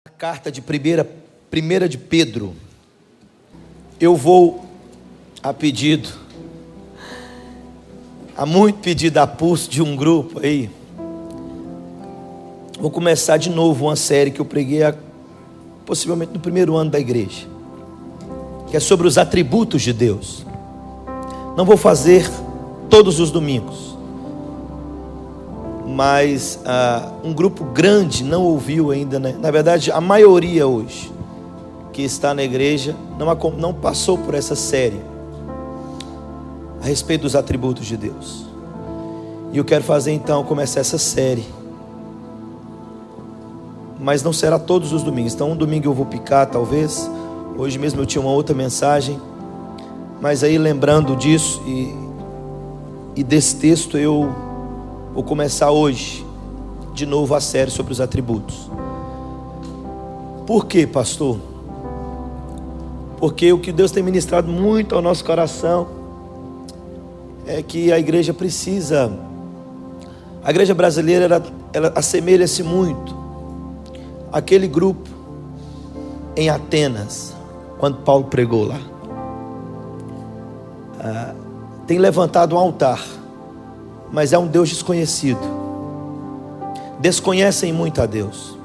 A carta de primeira de Pedro. Eu vou a pedido, há muito pedido a pulso de um grupo aí. Vou começar de novo uma série que eu preguei possivelmente no primeiro ano da igreja, que é sobre os atributos de Deus. Não vou fazer todos os domingos, mas um grupo grande não ouviu ainda, né? Na verdade, a maioria hoje que está na igreja não passou por essa série a respeito dos atributos de Deus. E eu quero fazer então, começar essa série, mas não será todos os domingos. Então um domingo eu vou picar talvez. Hoje mesmo eu tinha uma outra mensagem, mas aí lembrando disso e desse texto, eu vou começar hoje de novo a série sobre os atributos. Por quê, pastor? Porque o que Deus tem ministrado muito ao nosso coração é que a igreja precisa. A igreja brasileira, ela assemelha-se muito àquele grupo em Atenas, quando Paulo pregou lá. Tem levantado um altar, mas é um Deus desconhecido. Desconhecem muito a Deus.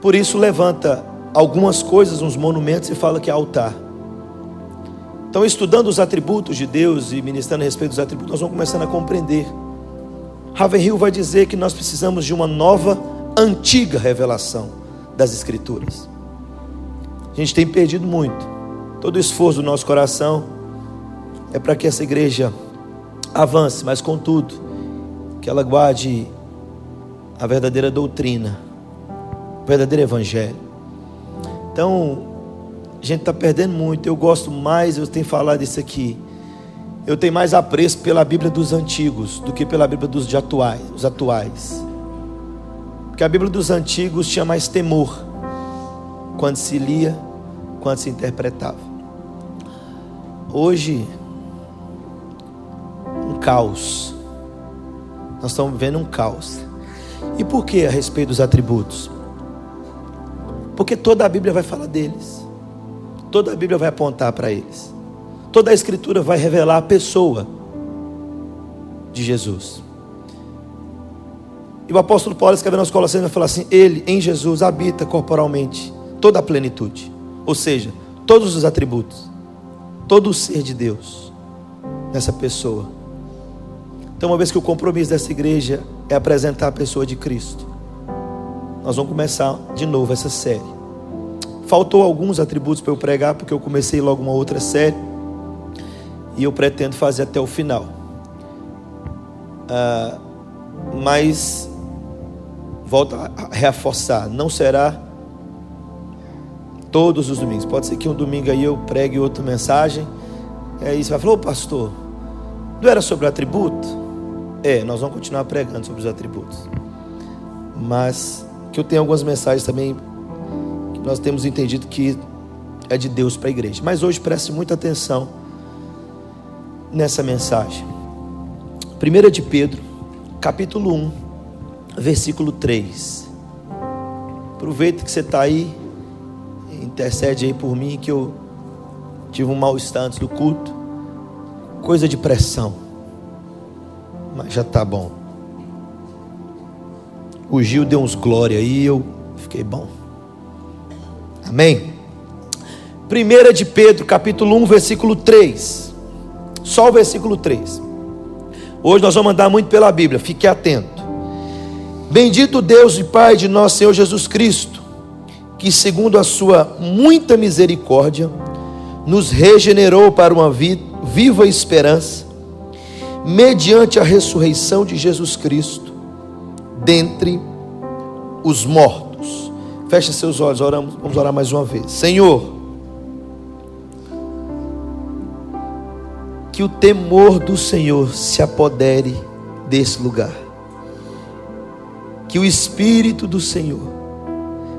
Por isso levanta algumas coisas, uns monumentos, e fala que é altar. Então, estudando os atributos de Deus e ministrando a respeito dos atributos, nós vamos começando a compreender. Ravenhill vai dizer que nós precisamos de uma nova, antiga revelação das Escrituras. A gente tem perdido muito. Todo o esforço do nosso coração é para que essa igreja avance, mas contudo, que ela guarde a verdadeira doutrina, o verdadeiro evangelho. Então, a gente está perdendo muito. Eu gosto mais, eu tenho falado isso aqui, eu tenho mais apreço pela Bíblia dos antigos do que pela Bíblia dos atuais. Porque a Bíblia dos antigos tinha mais temor quando se lia, quando se interpretava. Hoje, um caos. Nós estamos vivendo um caos. E por que a respeito dos atributos? Porque toda a Bíblia vai falar deles. Toda a Bíblia vai apontar para eles. Toda a Escritura vai revelar a pessoa de Jesus. E o apóstolo Paulo, escrevendo aos Colossenses, vai falar assim: ele, em Jesus, habita corporalmente toda a plenitude. Ou seja, todos os atributos, todo o ser de Deus nessa pessoa. Então, uma vez que o compromisso dessa igreja é apresentar a pessoa de Cristo, nós vamos começar de novo essa série. Faltou alguns atributos para eu pregar, porque eu comecei logo uma outra série, e eu pretendo fazer até o final. Mas volto a reforçar, não será todos os domingos. Pode ser que um domingo aí eu pregue outra mensagem, aí você vai falar: ô pastor, não era sobre o atributo? Nós vamos continuar pregando sobre os atributos, mas que eu tenho algumas mensagens também que nós temos entendido que é de Deus para a igreja. Mas hoje preste muita atenção nessa mensagem. 1 de Pedro, capítulo 1, versículo 3. Aproveita que você está aí, intercede aí por mim, que eu tive um mal-estar antes do culto, coisa de pressão, mas já está bom. O Gil deu uns glória aí, eu fiquei bom. Amém? 1 de Pedro, capítulo 1, versículo 3. Só o versículo 3. Hoje nós vamos andar muito pela Bíblia, fique atento. Bendito Deus e Pai de nosso Senhor Jesus Cristo, que segundo a sua muita misericórdia, nos regenerou para uma viva esperança, mediante a ressurreição de Jesus Cristo dentre os mortos. Feche seus olhos, vamos orar mais uma vez. Senhor, que o temor do Senhor se apodere desse lugar, que o Espírito do Senhor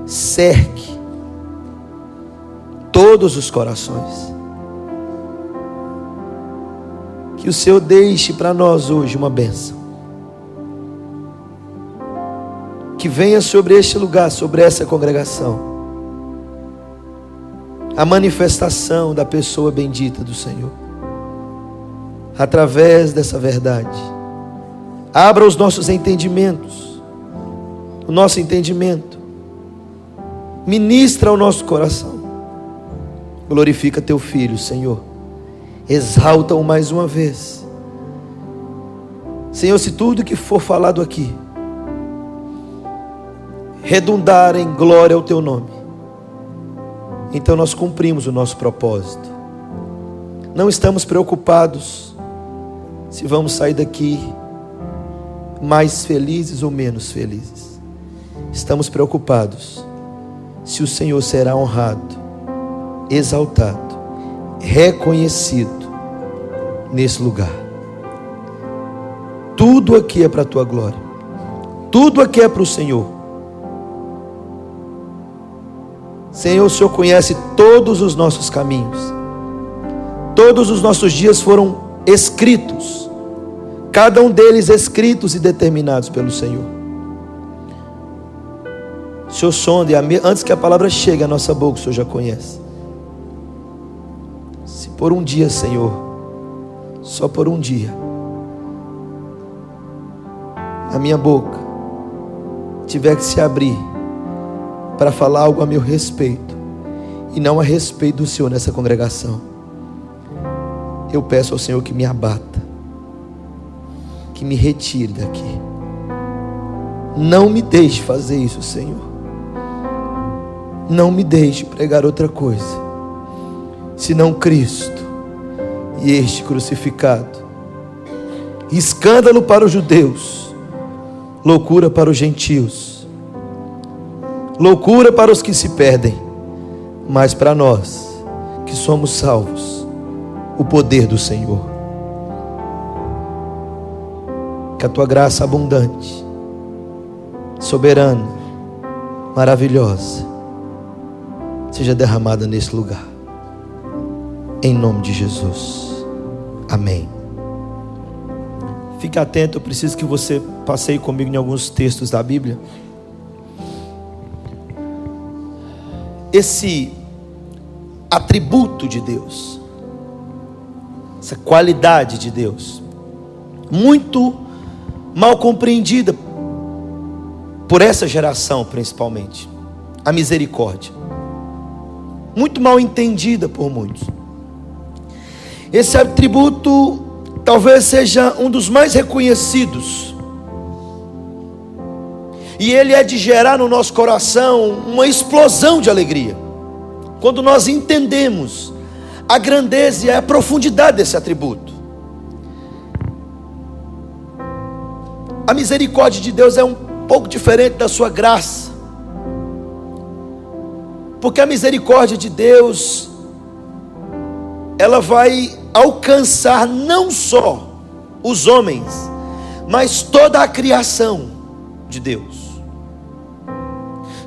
cerque todos os corações, que o Senhor deixe para nós hoje uma bênção. que venha sobre este lugar, sobre essa congregação, a manifestação da pessoa bendita do Senhor, através dessa verdade. Abra os nossos entendimentos, o nosso entendimento, ministra ao nosso coração, glorifica teu Filho, Senhor, exalta-o mais uma vez, Senhor. Se tudo que for falado aqui redundar em glória ao teu nome, então nós cumprimos o nosso propósito. Não estamos preocupados se vamos sair daqui mais felizes ou menos felizes. Estamos preocupados se o Senhor será honrado, exaltado, reconhecido nesse lugar. Tudo aqui é para a tua glória, tudo aqui é para o Senhor. Senhor, o Senhor conhece todos os nossos caminhos, todos os nossos dias foram escritos, cada um deles escritos e determinados pelo Senhor. O Senhor sonda, antes que a palavra chegue à nossa boca, o Senhor já conhece. Se por um dia, Senhor, só por um dia, a minha boca tiver que se abrir para falar algo a meu respeito, e não a respeito do Senhor nessa congregação, eu peço ao Senhor que me abata, que me retire daqui. Não me deixe fazer isso, Senhor. Não me deixe pregar outra coisa senão Cristo e este crucificado. Escândalo para os judeus, loucura para os gentios, loucura para os que se perdem, mas para nós que somos salvos, o poder do Senhor. Que a tua graça abundante, soberana, maravilhosa, seja derramada nesse lugar, em nome de Jesus, amém. Fique atento, eu preciso que você passeie comigo em alguns textos da Bíblia. Esse atributo de Deus, essa qualidade de Deus, muito mal compreendida por essa geração principalmente, a misericórdia, muito mal entendida por muitos. Esse atributo talvez seja um dos mais reconhecidos, e ele é de gerar no nosso coração uma explosão de alegria, quando nós entendemos a grandeza e a profundidade desse atributo. A misericórdia de Deus é um pouco diferente da sua graça, porque a misericórdia de Deus, ela vai alcançar não só os homens, mas toda a criação de Deus.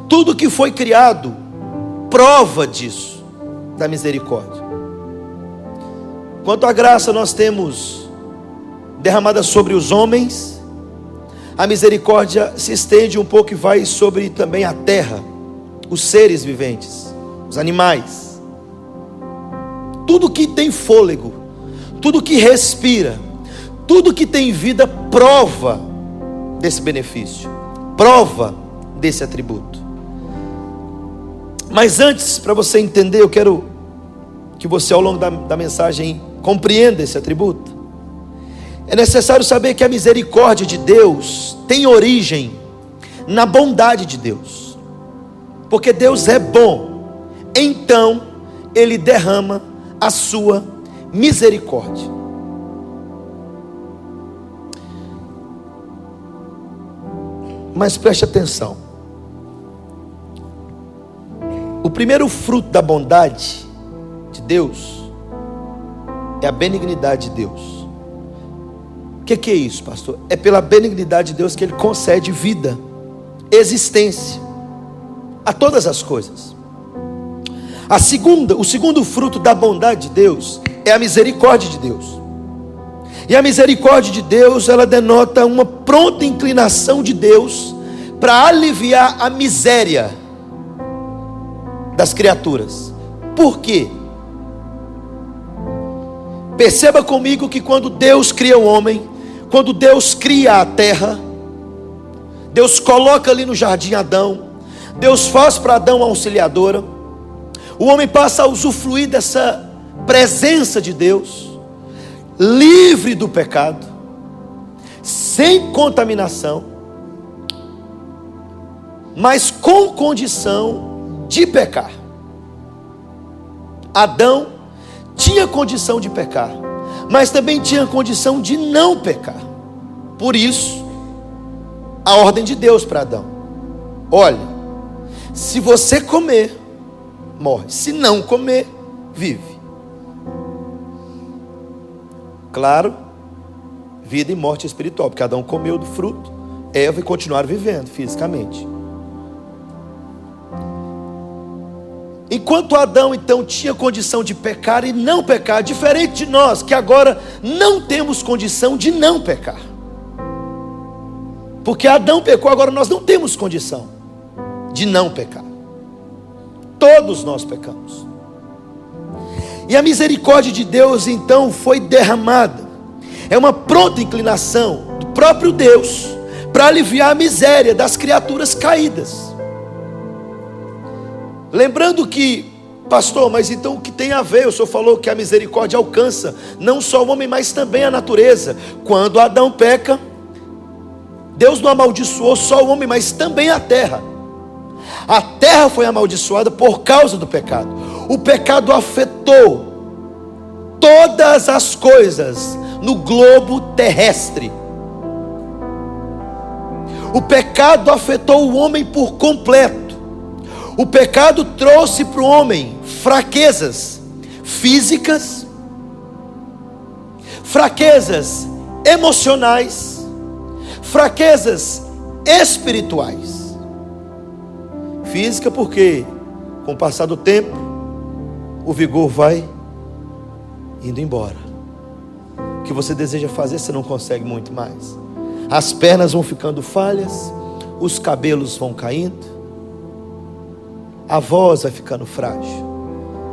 Tudo que foi criado, prova disso, da misericórdia. Quanto à graça nós temos derramada sobre os homens, a misericórdia se estende um pouco e vai sobre também a terra, os seres viventes, os animais, tudo que tem fôlego, tudo que respira, tudo que tem vida, prova desse benefício, prova desse atributo. Mas antes, para você entender, eu quero que você ao longo da mensagem compreenda esse atributo. É necessário saber que a misericórdia de Deus tem origem na bondade de Deus, porque Deus é bom, então Ele derrama a sua misericórdia. Mas preste atenção, o primeiro fruto da bondade de Deus é a benignidade de Deus. O que é isso, pastor? É pela benignidade de Deus que Ele concede vida, existência a todas as coisas. O segundo fruto da bondade de Deus é a misericórdia de Deus. E a misericórdia de Deus, ela denota uma pronta inclinação de Deus para aliviar a miséria das criaturas. Por quê? Perceba comigo que quando Deus cria o homem, quando Deus cria a terra, Deus coloca ali no jardim Adão, Deus faz para Adão uma auxiliadora, o homem passa a usufruir dessa presença de Deus, livre do pecado, sem contaminação, mas com condição de pecar. Adão tinha condição de pecar, mas também tinha condição de não pecar. Por isso, a ordem de Deus para Adão: olha, se você comer, morre; se não comer, vive. Claro, vida e morte espiritual, porque Adão comeu do fruto, Eva, e continuaram vivendo fisicamente. Enquanto Adão então tinha condição de pecar e não pecar, diferente de nós, que agora não temos condição de não pecar. Porque Adão pecou, agora nós não temos condição de não pecar. Todos nós pecamos. E a misericórdia de Deus então foi derramada. É uma pronta inclinação do próprio Deus para aliviar a miséria das criaturas caídas. Lembrando que, pastor, mas então o que tem a ver? O senhor falou que a misericórdia alcança não só o homem, mas também a natureza. Quando Adão peca, Deus não amaldiçoou só o homem, mas também a terra. A terra foi amaldiçoada por causa do pecado. O pecado afetou todas as coisas no globo terrestre. O pecado afetou o homem por completo. O pecado trouxe para o homem fraquezas físicas, fraquezas emocionais, fraquezas espirituais. Física porque, com o passar do tempo, o vigor vai indo embora. O que você deseja fazer, você não consegue muito mais. As pernas vão ficando falhas, os cabelos vão caindo, a voz vai ficando frágil,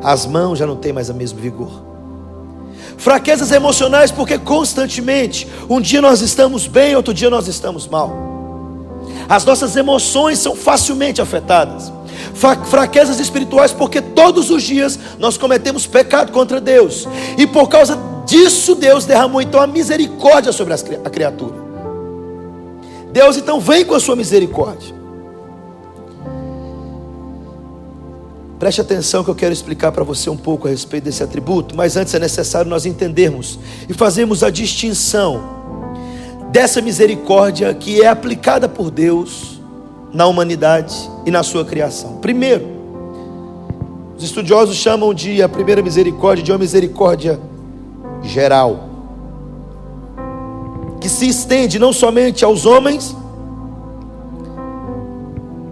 as mãos já não têm mais o mesmo vigor. Fraquezas emocionais porque constantemente, um dia nós estamos bem, outro dia nós estamos mal. As nossas emoções são facilmente afetadas. Fraquezas espirituais porque todos os dias nós cometemos pecado contra Deus, e por causa disso Deus derramou então a misericórdia sobre a criatura. Deus então vem com a sua misericórdia. Preste atenção que eu quero explicar para você um pouco a respeito desse atributo, mas antes é necessário nós entendermos e fazermos a distinção dessa misericórdia que é aplicada por Deus na humanidade e na sua criação. Primeiro, os estudiosos chamam a primeira misericórdia de uma misericórdia geral, que se estende não somente aos homens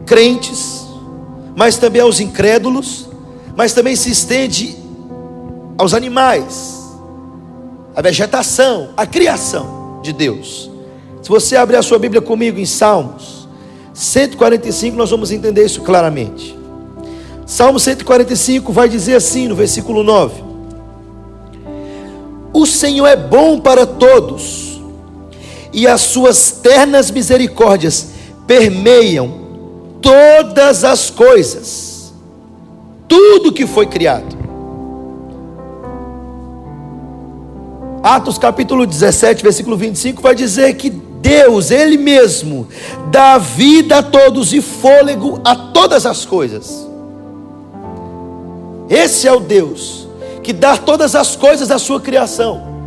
crentes, mas também aos incrédulos, mas também se estende aos animais, à vegetação, à criação de Deus. Se você abrir a sua Bíblia comigo em Salmos 145, nós vamos entender isso claramente. Salmo 145 vai dizer assim no versículo 9: o Senhor é bom para todos, e as suas ternas misericórdias permeiam todas as coisas, tudo que foi criado. Atos capítulo 17, versículo 25 vai dizer que Deus, Ele mesmo, dá vida a todos e fôlego a todas as coisas. Esse é o Deus que dá todas as coisas da sua criação.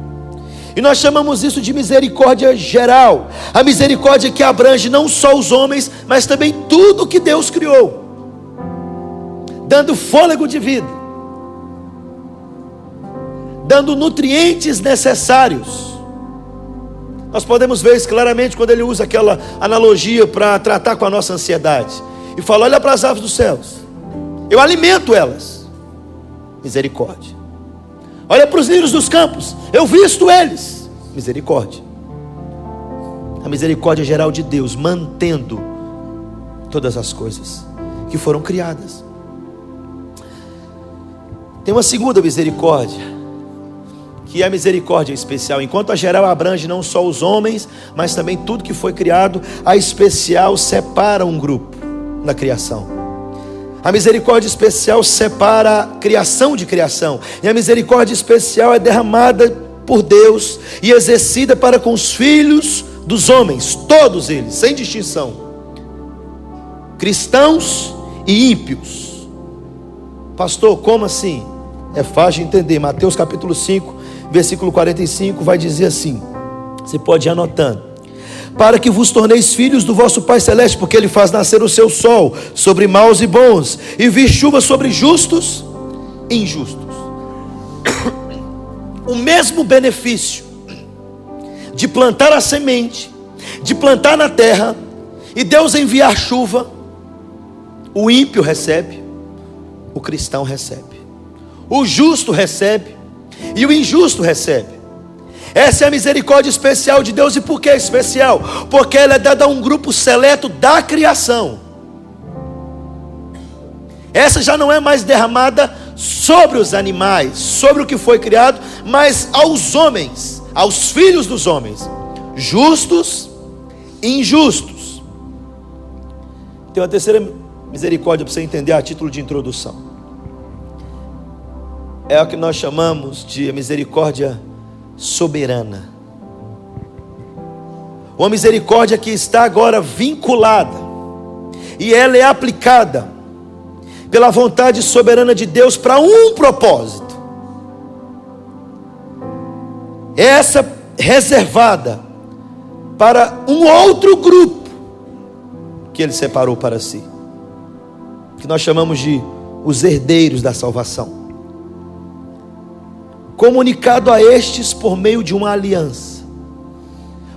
E nós chamamos isso de misericórdia geral. A misericórdia que abrange não só os homens, mas também tudo que Deus criou, dando fôlego de vida, dando nutrientes necessários. Nós podemos ver isso claramente quando ele usa aquela analogia para tratar com a nossa ansiedade. E fala: olha para as aves dos céus, eu alimento elas. Misericórdia. Olha para os lírios dos campos, eu visto eles. Misericórdia. A misericórdia geral de Deus, mantendo todas as coisas que foram criadas. Tem uma segunda misericórdia, que é a misericórdia especial. Enquanto a geral abrange não só os homens, mas também tudo que foi criado, a especial separa um grupo na criação. A misericórdia especial separa a criação de criação, e a misericórdia especial é derramada por Deus e exercida para com os filhos dos homens, todos eles, sem distinção, cristãos e ímpios. Pastor, como assim? É fácil de entender. Mateus capítulo 5, versículo 45 vai dizer assim, você pode ir anotando: para que vos torneis filhos do vosso Pai Celeste, porque Ele faz nascer o seu sol sobre maus e bons, e vir chuva sobre justos e injustos. O mesmo benefício de plantar a semente, de plantar na terra, e Deus enviar chuva, o ímpio recebe, o cristão recebe, o justo recebe e o injusto recebe. Essa é a misericórdia especial de Deus. E por que é especial? Porque ela é dada a um grupo seleto da criação. Essa já não é mais derramada sobre os animais, sobre o que foi criado, mas aos homens, aos filhos dos homens, justos e injustos. Tem uma terceira misericórdia para você entender a título de introdução. É o que nós chamamos de misericórdia soberana. Uma misericórdia que está agora vinculada, e ela é aplicada pela vontade soberana de Deus para um propósito. Essa reservada para um outro grupo que Ele separou para si, que nós chamamos de os herdeiros da salvação, comunicado a estes por meio de uma aliança.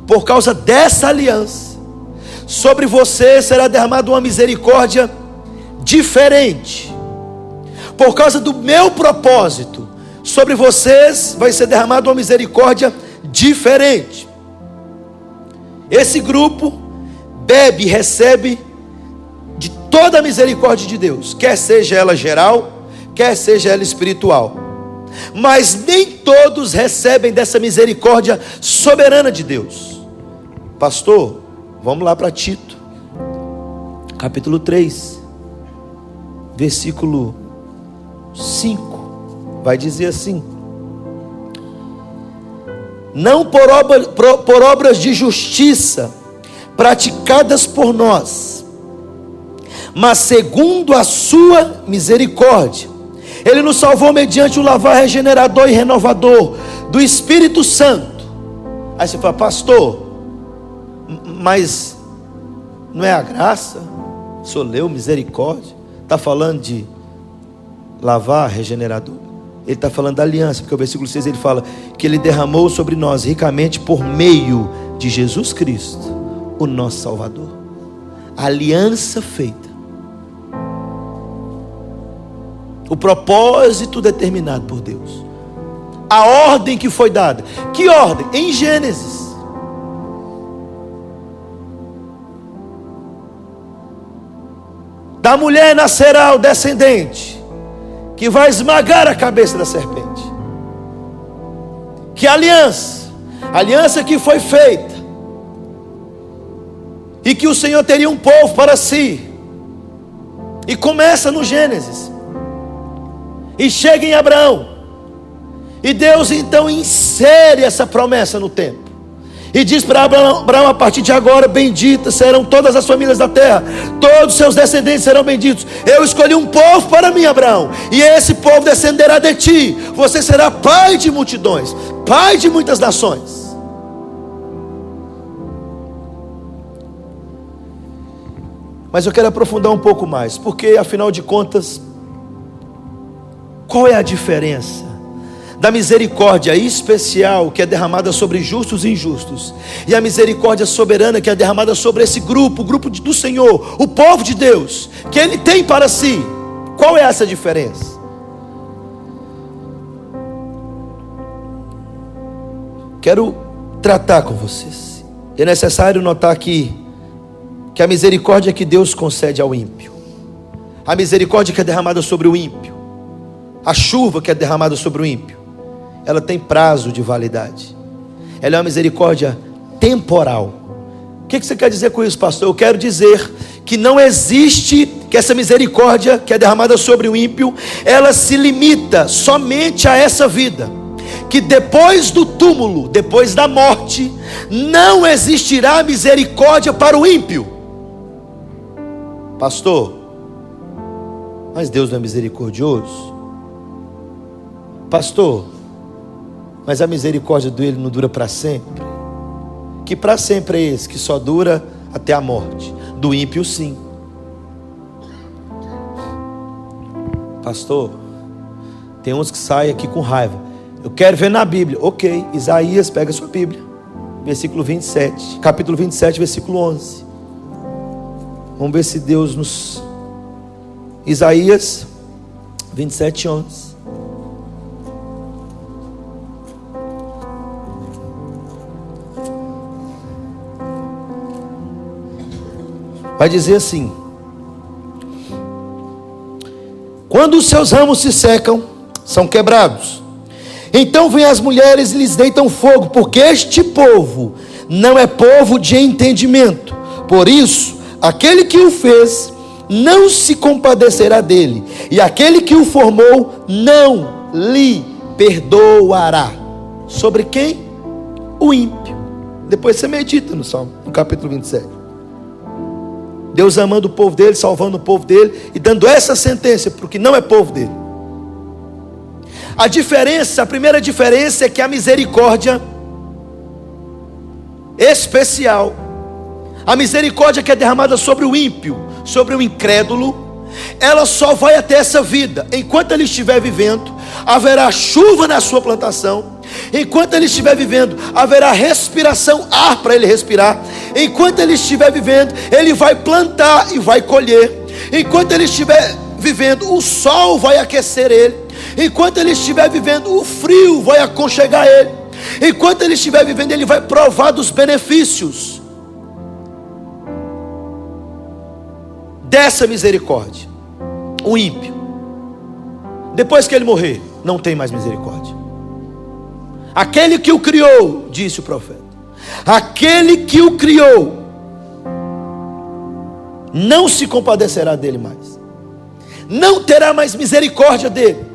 Por causa dessa aliança, sobre você será derramada uma misericórdia diferente. Por causa do meu propósito, sobre vocês vai ser derramada uma misericórdia diferente. Esse grupo bebe e recebe de toda a misericórdia de Deus, quer seja ela geral, quer seja ela espiritual. Mas nem todos recebem dessa misericórdia soberana de Deus. Pastor, vamos lá para Tito, capítulo 3, versículo 5, vai dizer assim: não por obras de justiça praticadas por nós, mas segundo a sua misericórdia, Ele nos salvou mediante o lavar regenerador e renovador do Espírito Santo. Aí você fala: pastor, mas não é a graça? O senhor leu misericórdia? Está falando de lavar regenerador. Ele está falando da aliança, porque o versículo 6 ele fala que Ele derramou sobre nós ricamente por meio de Jesus Cristo, o nosso Salvador. A aliança feita, o propósito determinado por Deus, a ordem que foi dada. Que ordem? Em Gênesis. Da mulher nascerá o descendente que vai esmagar a cabeça da serpente. Que aliança que foi feita, e que o Senhor teria um povo para si, e começa no Gênesis, e chega em Abraão, e Deus então insere essa promessa no tempo, e diz para Abraão: a partir de agora, benditas serão todas as famílias da terra, todos os seus descendentes serão benditos. Eu escolhi um povo para mim, Abraão, e esse povo descenderá de ti. Você será pai de multidões, pai de muitas nações. Mas eu quero aprofundar um pouco mais, porque afinal de contas, qual é a diferença da misericórdia especial que é derramada sobre justos e injustos, e a misericórdia soberana que é derramada sobre esse grupo, o grupo do Senhor, o povo de Deus, que Ele tem para si? Qual é essa diferença? Quero tratar com vocês. É necessário notar que que a misericórdia que Deus concede ao ímpio, a misericórdia que é derramada sobre o ímpio, a chuva que é derramada sobre o ímpio, ela tem prazo de validade. Ela é uma misericórdia temporal. O que você quer dizer com isso, pastor? Eu quero dizer que não existe, que essa misericórdia que é derramada sobre o ímpio, ela se limita somente a essa vida, que depois do túmulo, depois da morte, não existirá misericórdia para o ímpio. Pastor, mas Deus não é misericordioso? Pastor, mas a misericórdia dele não dura para sempre? Que para sempre é esse? Que só dura até a morte. Do ímpio, sim. Pastor, tem uns que saem aqui com raiva. Eu quero ver na Bíblia. Ok, Isaías, pega a sua Bíblia, versículo 27, capítulo 27, versículo 11. Vamos ver se Deus nos... Isaías 27, 11. Vai dizer assim: quando os seus ramos se secam, são quebrados, então vêm as mulheres e lhes deitam fogo, porque este povo não é povo de entendimento. Por isso, aquele que o fez não se compadecerá dele, e aquele que o formou não lhe perdoará. Sobre quem? O ímpio. Depois você medita no Salmo, no capítulo 27. Deus amando o povo dele, salvando o povo dele e dando essa sentença para o que não é povo dele. A primeira diferença é que a misericórdia especial, a misericórdia que é derramada sobre o ímpio, sobre o incrédulo, ela só vai até essa vida. Enquanto ele estiver vivendo, haverá chuva na sua plantação. Enquanto ele estiver vivendo, haverá respiração, ar para ele respirar. Enquanto ele estiver vivendo, ele vai plantar e vai colher. Enquanto ele estiver vivendo, o sol vai aquecer ele. Enquanto ele estiver vivendo, o frio vai aconchegar ele. Enquanto ele estiver vivendo, ele vai provar dos benefícios dessa misericórdia. O ímpio, depois que ele morrer, não tem mais misericórdia. Aquele que o criou, disse o profeta, aquele que o criou não se compadecerá dele mais, não terá mais misericórdia dele.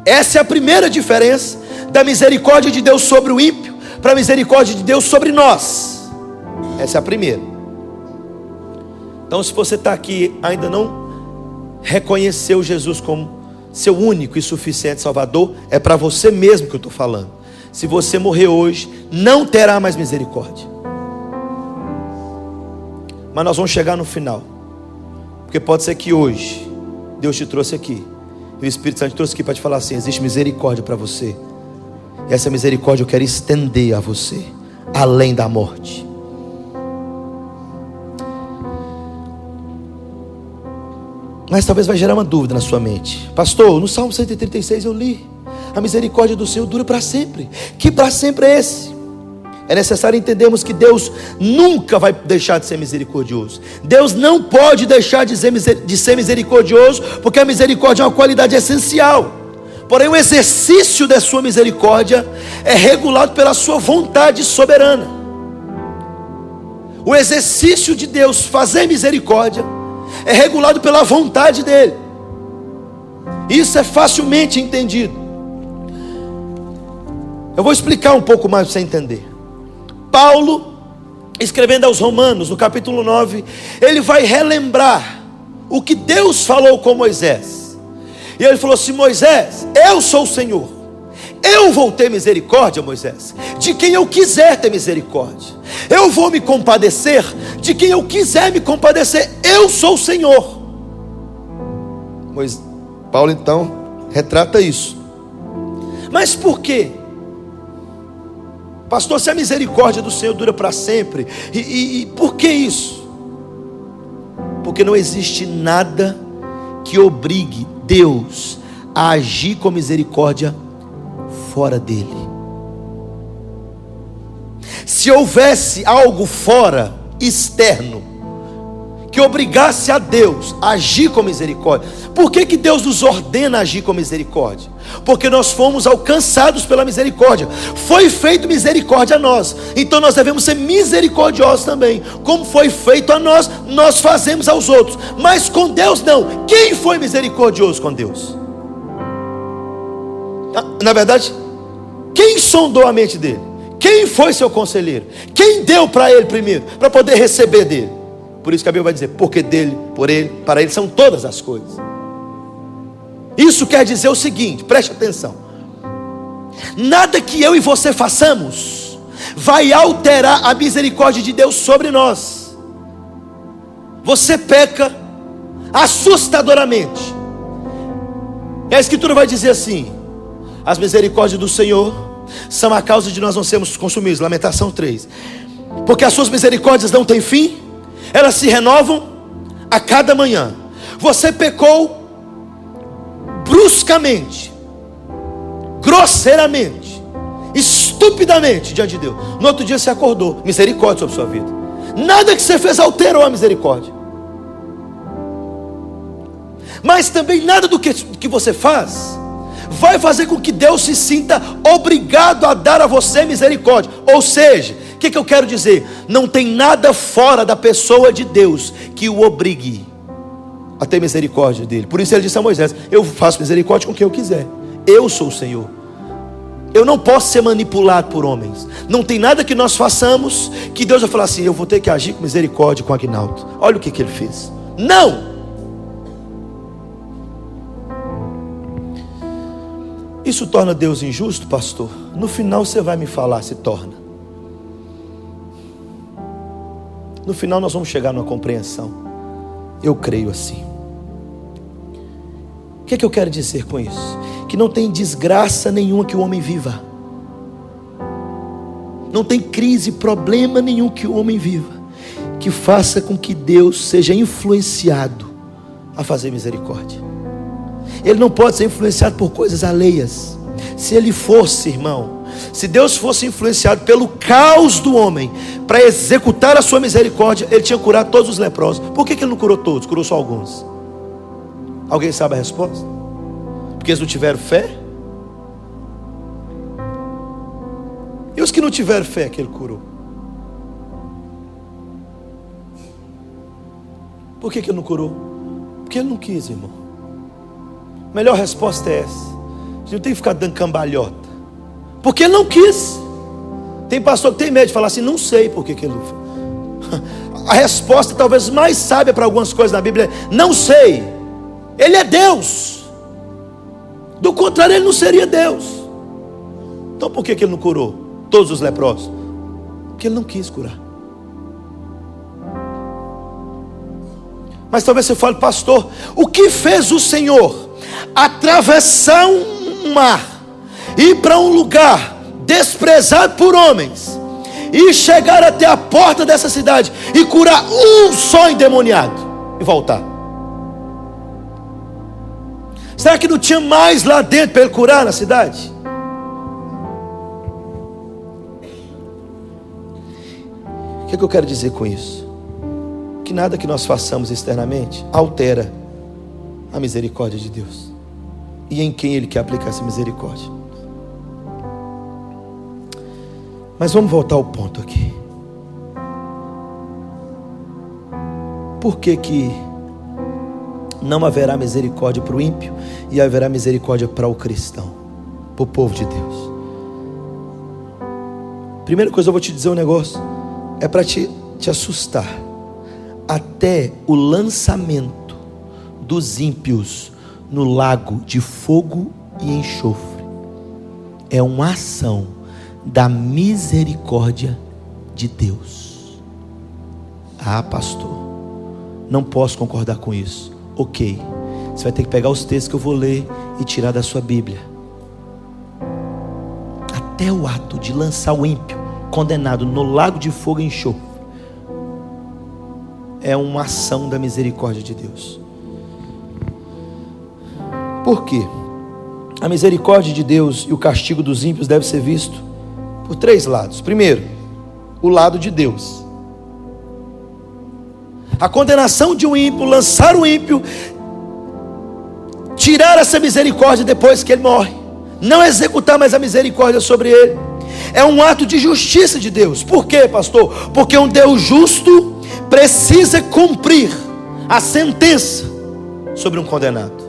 Essa é a primeira diferença da misericórdia de Deus sobre o ímpio para a misericórdia de Deus sobre nós. Essa é a primeira. Então, se você está aqui e ainda não reconheceu Jesus como seu único e suficiente Salvador, é para você mesmo que eu estou falando. Se você morrer hoje, não terá mais misericórdia. Mas nós vamos chegar no final, porque pode ser que hoje Deus te trouxe aqui, e o Espírito Santo te trouxe aqui para te falar assim: existe misericórdia para você, e essa misericórdia eu quero estender a você, além da morte. Mas talvez vai gerar uma dúvida na sua mente: pastor, no Salmo 136 eu li, a misericórdia do Senhor dura para sempre. Que para sempre é esse? É necessário entendermos que Deus nunca vai deixar de ser misericordioso. Deus não pode deixar de ser misericordioso, porque a misericórdia é uma qualidade essencial. Porém, o exercício da sua misericórdia é regulado pela sua vontade soberana. O exercício de Deus fazer misericórdia é regulado pela vontade dele. Isso é facilmente entendido. Eu vou explicar um pouco mais para você entender. Paulo, escrevendo aos Romanos, no capítulo 9, ele vai relembrar o que Deus falou com Moisés. E ele falou assim: Moisés, eu sou o Senhor, eu vou ter misericórdia, Moisés, de quem eu quiser ter misericórdia. Eu vou me compadecer de quem eu quiser me compadecer. Eu sou o Senhor. Paulo então retrata isso. Mas por quê? Pastor, se a misericórdia do Senhor dura para sempre, e por que isso? Porque não existe nada que obrigue Deus a agir com misericórdia fora dele. Se houvesse algo fora, externo, que obrigasse a Deus a agir com misericórdia. Por que que Deus nos ordena agir com misericórdia? Porque nós fomos alcançados pela misericórdia. Foi feito misericórdia a nós, então nós devemos ser misericordiosos também. Como foi feito a nós, nós fazemos aos outros. Mas com Deus não. Quem foi misericordioso com Deus? Na verdade, quem sondou a mente dele? Quem foi seu conselheiro? Quem deu para ele primeiro, para poder receber dele? Por isso que a Bíblia vai dizer, porque dele, por ele, para ele são todas as coisas. Isso quer dizer o seguinte, preste atenção: nada que eu e você façamos vai alterar a misericórdia de Deus sobre nós. Você peca assustadoramente, e a Escritura vai dizer assim: as misericórdias do Senhor são a causa de nós não sermos consumidos. Lamentação 3. Porque as suas misericórdias não têm fim, elas se renovam a cada manhã. Você pecou bruscamente, grosseiramente, estupidamente diante de Deus. No outro dia você acordou, misericórdia sobre a sua vida. Nada que você fez alterou a misericórdia. Mas também nada do que você faz vai fazer com que Deus se sinta obrigado a dar a você misericórdia. Ou seja, o que eu quero dizer? Não tem nada fora da pessoa de Deus que o obrigue a ter misericórdia dele. Por isso ele disse a Moisés: eu faço misericórdia com quem eu quiser. Eu sou o Senhor. Eu não posso ser manipulado por homens. Não tem nada que nós façamos que Deus vai falar assim: eu vou ter que agir com misericórdia com Aguinaldo. Olha o que ele fez. Não! Isso torna Deus injusto, pastor? No final você vai me falar se torna. No final nós vamos chegar numa compreensão. Eu creio assim. O que eu quero dizer com isso? Que não tem desgraça nenhuma que o homem viva. Não tem crise, problema nenhum que o homem viva que faça com que Deus seja influenciado a fazer misericórdia. Ele não pode ser influenciado por coisas alheias. Se ele fosse, irmão, se Deus fosse influenciado pelo caos do homem para executar a sua misericórdia, ele tinha curado todos os leprosos. Por que ele não curou todos? Curou só alguns. Alguém sabe a resposta? Porque eles não tiveram fé? E os que não tiveram fé que ele curou? Por que ele não curou? Porque ele não quis, irmão. A melhor resposta é essa. A gente não tem que ficar dando cambalhota, porque ele não quis. Tem pastor que tem medo de falar assim: não sei por que ele não fez. A resposta talvez mais sábia para algumas coisas na Bíblia é: não sei. Ele é Deus. Do contrário, ele não seria Deus. Então por que ele não curou todos os leprosos? Porque ele não quis curar. Mas talvez você fale: pastor, o que fez o Senhor atravessar um mar, ir para um lugar desprezado por homens, e chegar até a porta dessa cidade e curar um só endemoniado e voltar? Será que não tinha mais lá dentro para ele curar na cidade? O que eu quero dizer com isso? Que nada que nós façamos externamente altera a misericórdia de Deus e em quem Ele quer aplicar essa misericórdia. Mas vamos voltar ao ponto aqui. Por que não haverá misericórdia para o ímpio e haverá misericórdia para o cristão, para o povo de Deus? Primeira coisa, eu vou te dizer um negócio, é para te assustar. Até o lançamento dos ímpios no lago de fogo e enxofre é uma ação da misericórdia de Deus. Ah, pastor, não posso concordar com isso. Ok, você vai ter que pegar os textos que eu vou ler e tirar da sua Bíblia. Até o ato de lançar o ímpio condenado no lago de fogo e enxofre é uma ação da misericórdia de Deus. Por quê? A misericórdia de Deus e o castigo dos ímpios deve ser visto por três lados. Primeiro, o lado de Deus. a condenação de um ímpio, lançar o ímpio, tirar essa misericórdia depois que ele morre, não executar mais a misericórdia sobre ele, é um ato de justiça de Deus. Por quê, pastor? Porque um Deus justo precisa cumprir a sentença sobre um condenado.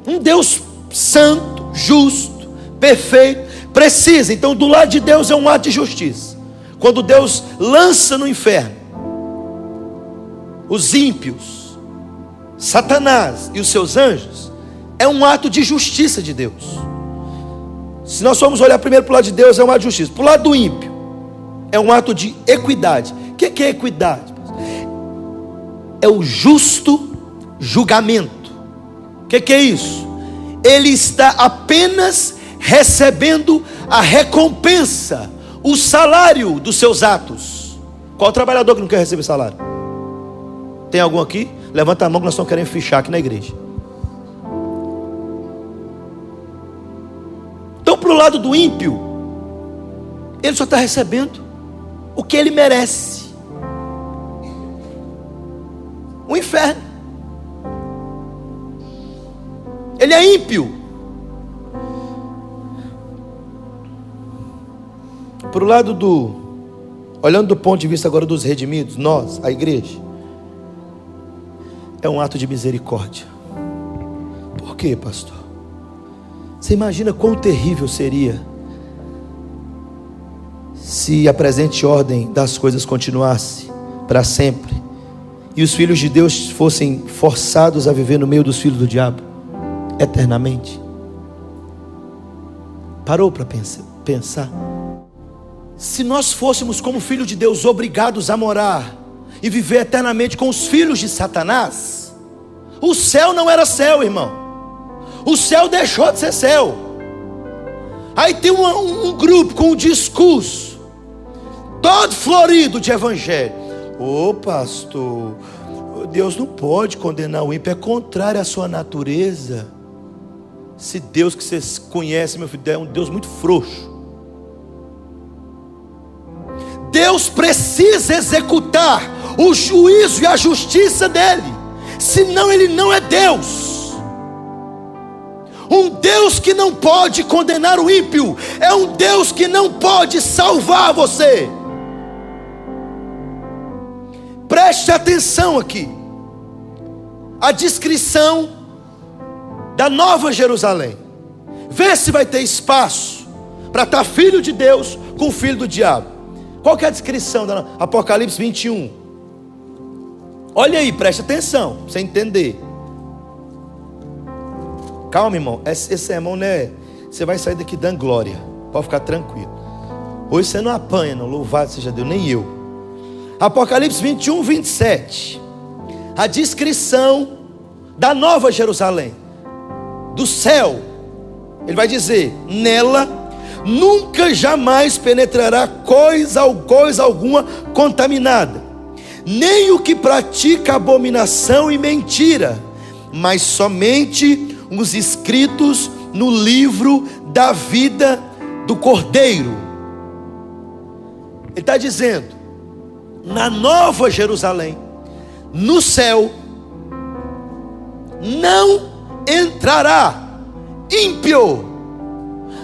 Um Deus santo, justo, perfeito, precisa. Então, do lado de Deus é um ato de justiça. Quando Deus lança no inferno os ímpios, Satanás e os seus anjos, é um ato de justiça de Deus. Se nós formos olhar primeiro para o lado de Deus, é um ato de justiça. Para o lado do ímpio, é um ato de equidade. O que é equidade? É o justo julgamento. O que é isso? Ele está apenas recebendo a recompensa, o salário dos seus atos. Qual trabalhador que não quer receber salário? Tem algum aqui? Levanta a mão que nós estamos querendo fichar aqui na igreja. Então, para o lado do ímpio, ele só está recebendo o que ele merece. O inferno. Ele é ímpio. Para o lado olhando do ponto de vista agora dos redimidos, nós, a igreja, é um ato de misericórdia. Por quê, pastor? Você imagina quão terrível seria se a presente ordem das coisas continuasse para sempre e os filhos de Deus fossem forçados a viver no meio dos filhos do diabo eternamente? Parou para pensar? Se nós fôssemos como filhos de Deus obrigados a morar e viver eternamente com os filhos de Satanás, o céu não era céu, irmão. O céu deixou de ser céu. Aí tem um grupo com um discurso todo florido de evangelho. Ô pastor, Deus não pode condenar o ímpio, é contrário à sua natureza. Esse Deus que vocês conhecem, meu filho, é um Deus muito frouxo. Deus precisa executar o juízo e a justiça dele, senão ele não é Deus. Um Deus que não pode condenar o ímpio é um Deus que não pode salvar você. Preste atenção aqui. A descrição da Nova Jerusalém. Vê se vai ter espaço para estar filho de Deus com filho do diabo. Qual que é a descrição da Apocalipse 21? Olha aí, preste atenção, para você entender. Calma, irmão, esse sermão não é... Você vai sair daqui dando glória, pode ficar tranquilo. Hoje você não apanha, não, louvado seja Deus, nem eu. Apocalipse 21, 27. A descrição da Nova Jerusalém, do céu. Ele vai dizer: nela nunca jamais penetrará coisa alguma contaminada, nem o que pratica abominação e mentira, mas somente os inscritos no livro da vida do Cordeiro. Ele está dizendo: na Nova Jerusalém, no céu, não entrará ímpio,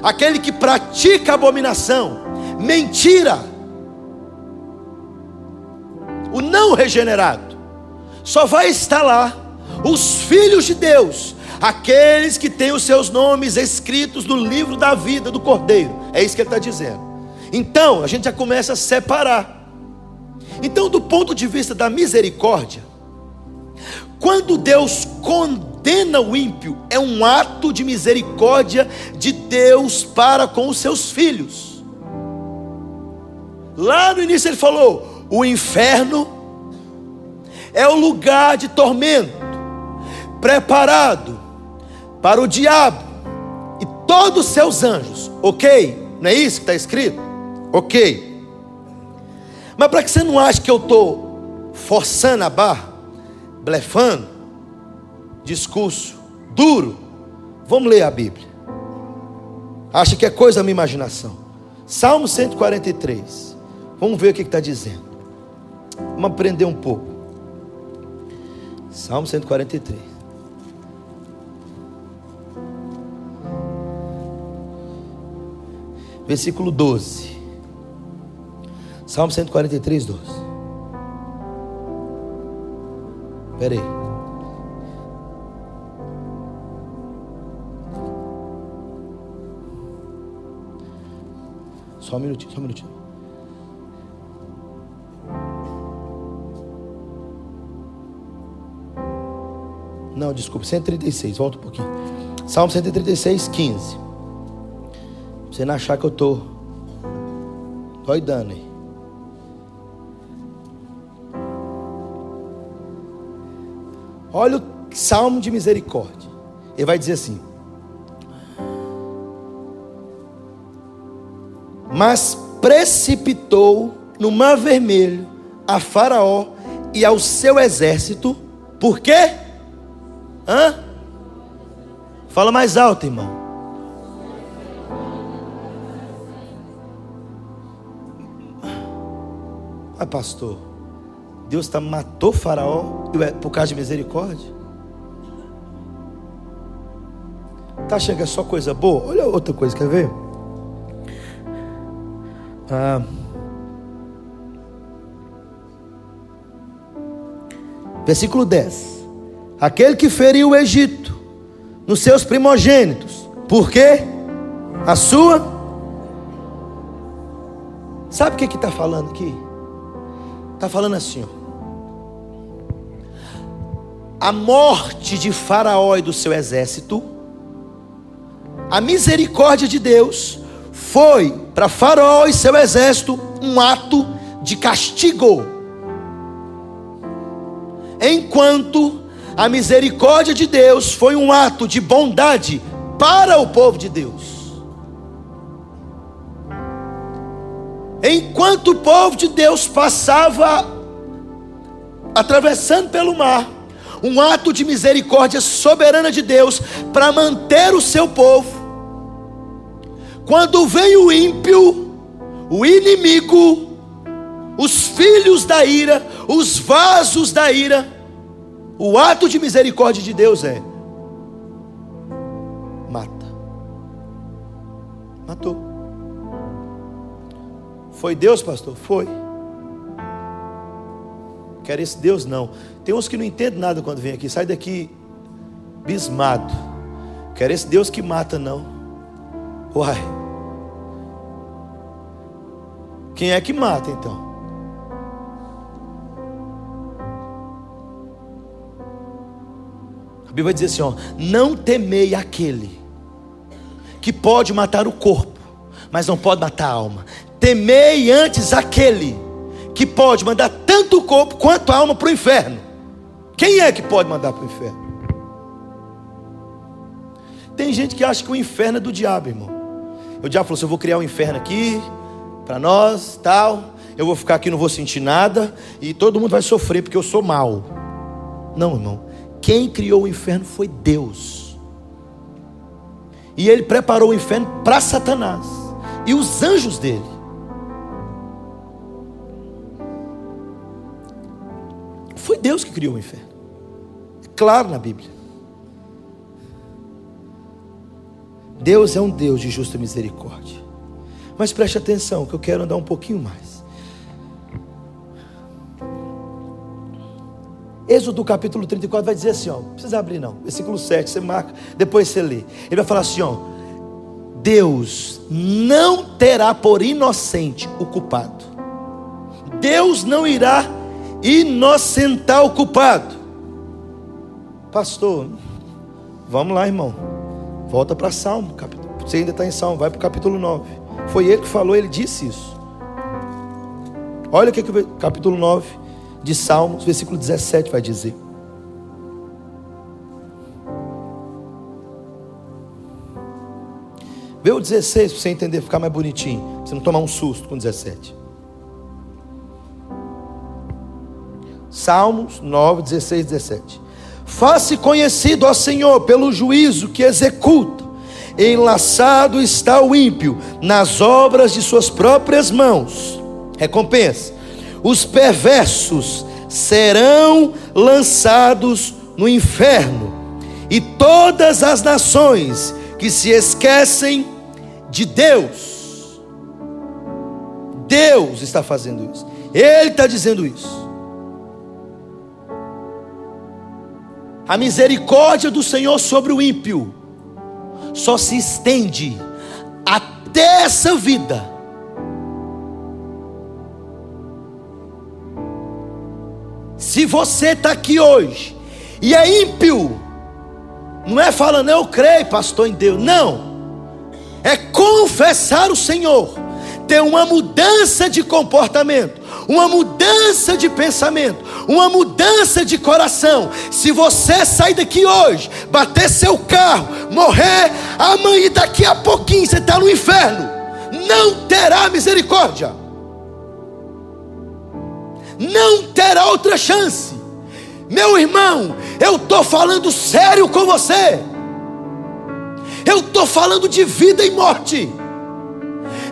aquele que pratica abominação, mentira, o não regenerado. Só vai estar lá os filhos de Deus, aqueles que têm os seus nomes escritos no livro da vida do Cordeiro. É isso que ele está dizendo. Então a gente já começa a separar. Então, do ponto de vista da misericórdia, quando Deus condena o ímpio, é um ato de misericórdia de Deus para com os seus filhos. Lá no início ele falou: o inferno é o lugar de tormento preparado para o diabo e todos os seus anjos. Ok? Não é isso que está escrito? Ok. Mas para que você não ache que eu estou forçando a barra, blefando, discurso duro, vamos ler a Bíblia. Acha que é coisa da minha imaginação? Salmo 143. Vamos ver o que está dizendo. Vamos aprender um pouco. Salmo 143. Versículo 12. Salmo 143, 12. Espera aí. Só um minutinho. Não, desculpa, 136, volta um pouquinho. Salmo 136, 15. Pra você não achar que eu estou doidando aí. Olha o salmo de misericórdia. Ele vai dizer assim: mas precipitou no mar vermelho a Faraó e ao seu exército. Por quê? Fala mais alto, irmão. Pastor, Deus matou Faraó por causa de misericórdia? Tá achando que é só coisa boa? Olha outra coisa, quer ver? Versículo 10. Aquele que feriu o Egito nos seus primogênitos, porque a sua... Sabe o que está falando aqui? Está falando assim, ó. A morte de Faraó e do seu exército, a misericórdia de Deus foi para Faraó e seu exército um ato de castigo, enquanto a misericórdia de Deus foi um ato de bondade para o povo de Deus. Enquanto o povo de Deus passava atravessando pelo mar, um ato de misericórdia soberana de Deus para manter o seu povo. Quando vem o ímpio, o inimigo, os filhos da ira, os vasos da ira, o ato de misericórdia de Deus é: mata. Matou. Foi Deus, pastor? Foi. Quer esse Deus? Não. Tem uns que não entendem nada quando vem aqui. Sai daqui bismado. Quer esse Deus que mata? Não. Uai. Quem é que mata então? A Bíblia vai dizer assim, ó: não temei aquele que pode matar o corpo, mas não pode matar a alma. Temei antes aquele que pode mandar tanto o corpo quanto a alma para o inferno. Quem é que pode mandar para o inferno? Tem gente que acha que o inferno é do diabo, irmão. O diabo falou assim: eu vou criar um inferno aqui para nós, tal. Eu vou ficar aqui, não vou sentir nada, e todo mundo vai sofrer porque eu sou mau. Não, irmão. Quem criou o inferno foi Deus. E Ele preparou o inferno para Satanás e os anjos dele. Foi Deus que criou o inferno. É claro na Bíblia. Deus é um Deus de justa misericórdia. Mas preste atenção, que eu quero andar um pouquinho mais. Êxodo capítulo 34 vai dizer assim, ó, não precisa abrir não, versículo 7, você marca, depois você lê. Ele vai falar assim, ó: Deus não terá por inocente o culpado. Deus não irá inocentar o culpado. Pastor, vamos lá, irmão, volta para Salmo, você ainda está em Salmo, vai para o capítulo 9. Foi ele que falou, ele disse isso. Olha o que o capítulo 9 de Salmos, versículo 17 vai dizer. Vê o 16 para você entender, ficar mais bonitinho, para você não tomar um susto com 17. Salmos 9, 16, 17. Faça conhecido ao Senhor pelo juízo que executa. Enlaçado está o ímpio nas obras de suas próprias mãos. recompensa. Os perversos serão lançados no inferno, e todas as nações que se esquecem de Deus. Deus está fazendo isso. Ele está dizendo isso. A misericórdia do Senhor sobre o ímpio só se estende até essa vida. Se você está aqui hoje e é ímpio, não é falando eu creio, pastor, em Deus, não. É confessar o Senhor, ter uma mudança de comportamento, uma mudança de pensamento, uma mudança de coração. Se você sair daqui hoje, bater seu carro, morrer amanhã e daqui a pouquinho você está no inferno, não terá misericórdia, não terá outra chance. Meu irmão, eu estou falando sério com você. Eu estou falando de vida e morte.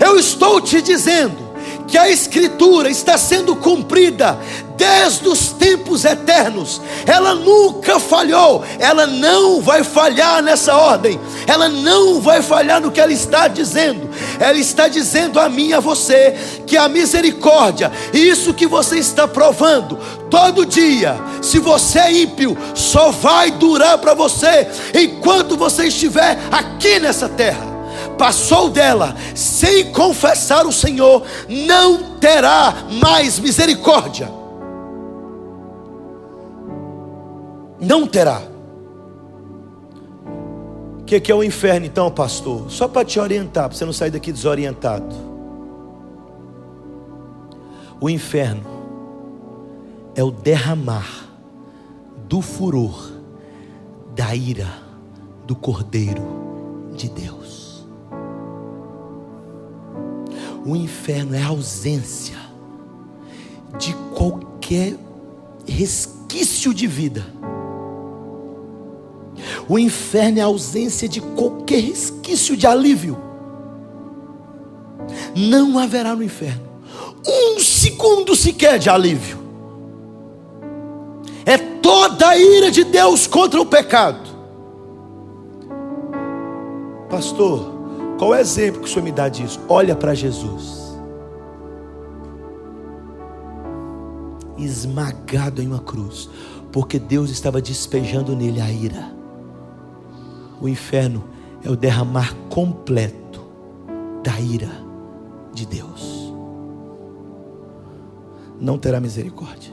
Eu estou te dizendo que a Escritura está sendo cumprida desde os tempos eternos. Ela nunca falhou. Ela não vai falhar nessa ordem. Ela não vai falhar no que ela está dizendo. Ela está dizendo a mim e a você que a misericórdia, isso que você está provando todo dia, se você é ímpio, só vai durar para você enquanto você estiver aqui nessa terra. Passou dela sem confessar o Senhor, não terá mais misericórdia. Não terá. O que é o inferno então, pastor? Só para te orientar, para você não sair daqui desorientado. O inferno é o derramar do furor da ira do Cordeiro de Deus. O inferno é a ausência de qualquer resquício de vida. O inferno é a ausência de qualquer resquício de alívio. Não haverá no inferno um segundo sequer de alívio. É toda a ira de Deus contra o pecado. Pastor, qual é o exemplo que o Senhor me dá disso? Olha para Jesus, esmagado em uma cruz, porque Deus estava despejando nele a ira. O inferno é o derramar completo da ira de Deus. Não terá misericórdia.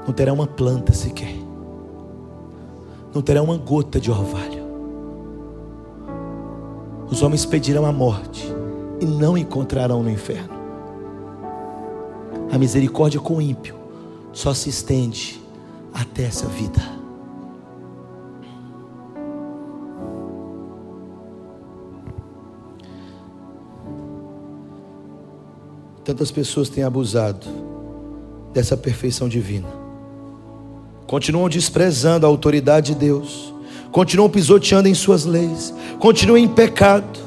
Não terá uma planta sequer. Não terá uma gota de orvalho. Os homens pedirão a morte e não encontrarão no inferno. A misericórdia com o ímpio só se estende até essa vida. Tantas pessoas têm abusado dessa perfeição divina, continuam desprezando a autoridade de Deus, continuam pisoteando em suas leis, continuam em pecado,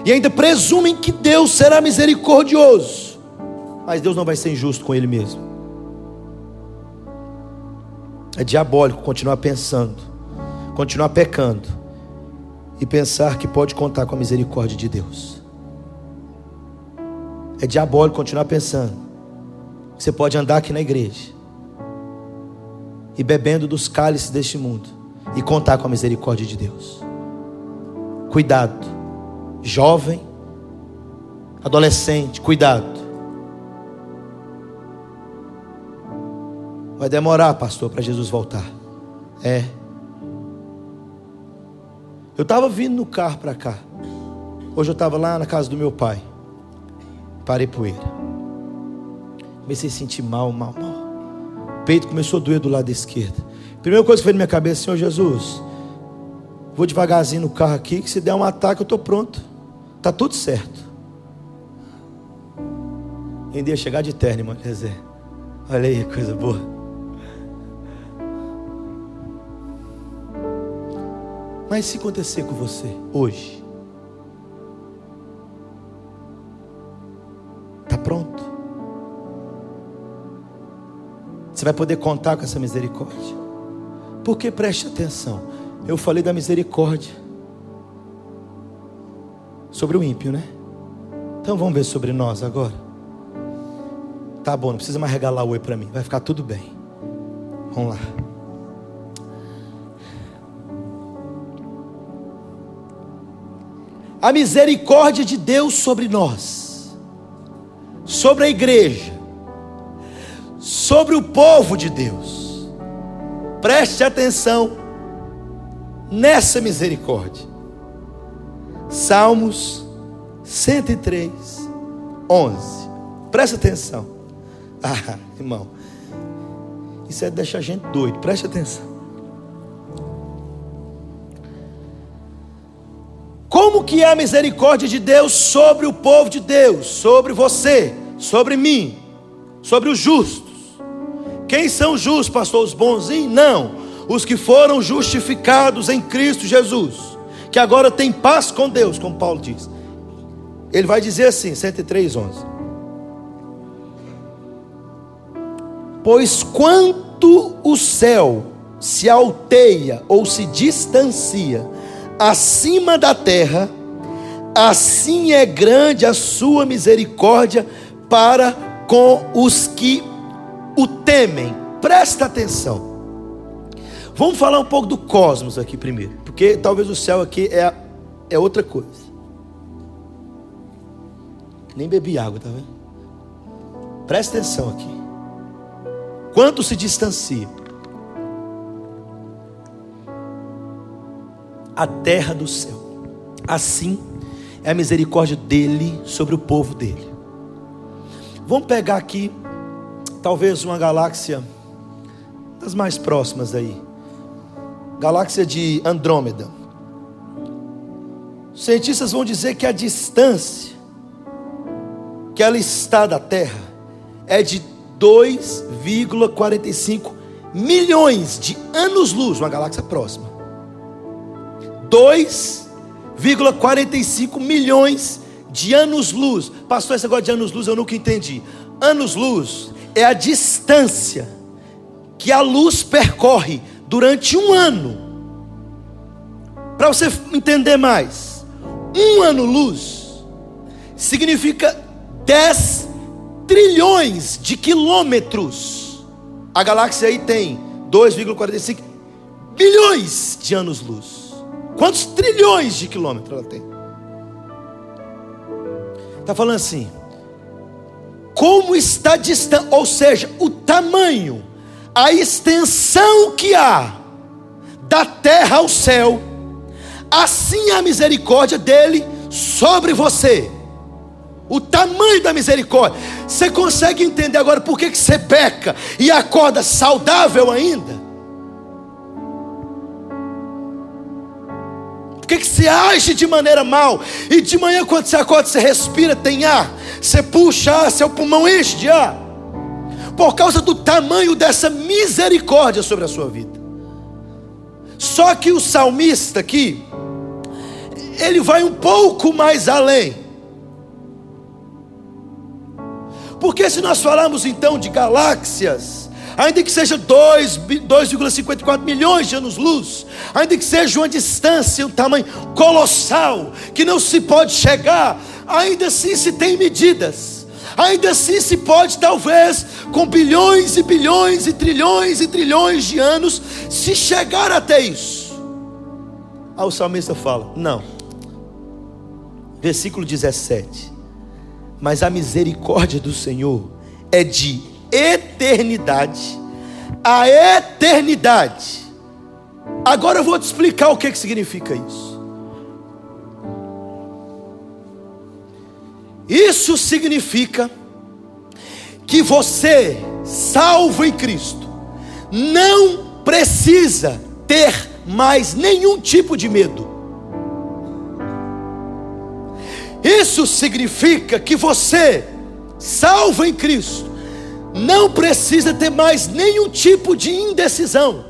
e ainda presumem que Deus será misericordioso, mas Deus não vai ser injusto com Ele mesmo. É diabólico continuar pensando, continuar pecando e pensar que pode contar com a misericórdia de Deus. É diabólico continuar pensando que você pode andar aqui na igreja e bebendo dos cálices deste mundo e contar com a misericórdia de Deus. Cuidado, jovem, adolescente, cuidado. Vai demorar, pastor, para Jesus voltar. Eu estava vindo no carro para cá. Hoje eu estava lá na casa do meu pai. Parei poeira. Comecei a sentir mal. O peito começou a doer do lado esquerdo. Primeira coisa que veio na minha cabeça: Senhor Jesus, vou devagarzinho no carro aqui, que se der um ataque eu estou pronto. Está tudo certo. Ainda ia chegar de terno, irmão José. Olha aí, coisa boa. Mas se acontecer com você hoje, pronto. Você vai poder contar com essa misericórdia. Porque preste atenção, eu falei da misericórdia sobre o ímpio, né? Então vamos ver sobre nós agora. Tá bom, não precisa mais regalar o oi para mim, vai ficar tudo bem. Vamos lá. A misericórdia de Deus sobre nós, sobre a igreja, sobre o povo de Deus. Preste atenção nessa misericórdia. Salmos 103, 11. Preste atenção. Ah, irmão, isso é deixar a gente doido. Preste atenção. Como que é a misericórdia de Deus sobre o povo de Deus? Sobre você, sobre mim, sobre os justos. Quem são os justos, pastor? Os bonzinhos? Não, os que foram justificados em Cristo Jesus, que agora tem paz com Deus, como Paulo diz. Ele vai dizer assim, 103, 11. Pois quanto o céu se alteia ou se distancia acima da terra, assim é grande a sua misericórdia para com os que o temem. Presta atenção. Vamos falar um pouco do cosmos aqui primeiro, porque talvez o céu aqui é outra coisa. Nem bebi água, tá vendo? Presta atenção aqui. Quanto se distancia a terra do céu, assim é a misericórdia dele sobre o povo dele. Vamos pegar aqui talvez uma galáxia das mais próximas aí, galáxia de Andrômeda. Os cientistas vão dizer que a distância que ela está da Terra é de 2,45 milhões de anos-luz, uma galáxia próxima. 2,45 milhões de anos-luz. Pastor, esse negócio de anos-luz eu nunca entendi. Anos-luz é a distância que a luz percorre durante um ano. Para você entender mais, um ano-luz significa 10 trilhões de quilômetros. A galáxia aí tem 2,45 bilhões de anos-luz. Quantos trilhões de quilômetros ela tem? Está falando assim, como está distante, ou seja, o tamanho, a extensão que há da terra ao céu, assim é a misericórdia dele sobre você. O tamanho da misericórdia. Você consegue entender agora por que você peca e acorda saudável ainda? Por que você age de maneira mal? E de manhã quando você acorda, você respira, tem ar. Você puxa ar, seu pulmão enche de ar. Por causa do tamanho dessa misericórdia sobre a sua vida. Só que o salmista aqui, ele vai um pouco mais além. Porque se nós falarmos então de galáxias, ainda que seja 2,54 milhões de anos-luz, ainda que seja uma distância, um tamanho colossal, que não se pode chegar, ainda assim se tem medidas, ainda assim se pode, talvez, com bilhões e bilhões e trilhões de anos, se chegar até isso. Aí o salmista fala, não, versículo 17, mas a misericórdia do Senhor é de eternidade a eternidade. Agora eu vou te explicar o que significa isso. Isso significa que você, salvo em Cristo, não precisa ter mais nenhum tipo de medo. Isso significa que você, salvo em Cristo, não precisa ter mais nenhum tipo de indecisão,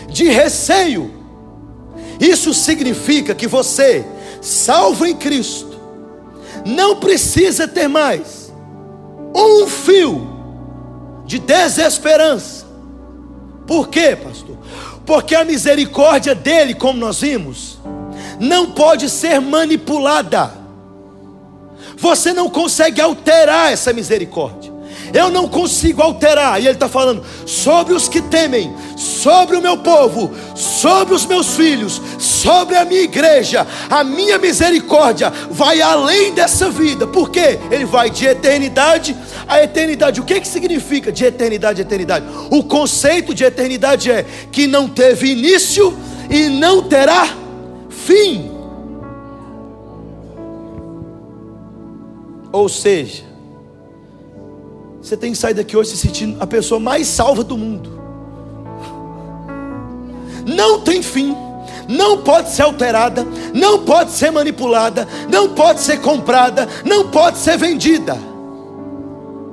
de receio. Isso significa que você, salvo em Cristo, não precisa ter mais um fio de desesperança. Por quê, pastor? Porque a misericórdia dele, como nós vimos, não pode ser manipulada. Você não consegue alterar essa misericórdia. Eu não consigo alterar. E ele está falando sobre os que temem, sobre o meu povo, sobre os meus filhos, sobre a minha igreja. A minha misericórdia vai além dessa vida. Por quê? Ele vai de eternidade a eternidade. O que significa de eternidade a eternidade? O conceito de eternidade é que não teve início e não terá fim. Ou seja, você tem que sair daqui hoje se sentindo a pessoa mais salva do mundo. Não tem fim, não pode ser alterada, não pode ser manipulada, não pode ser comprada, não pode ser vendida.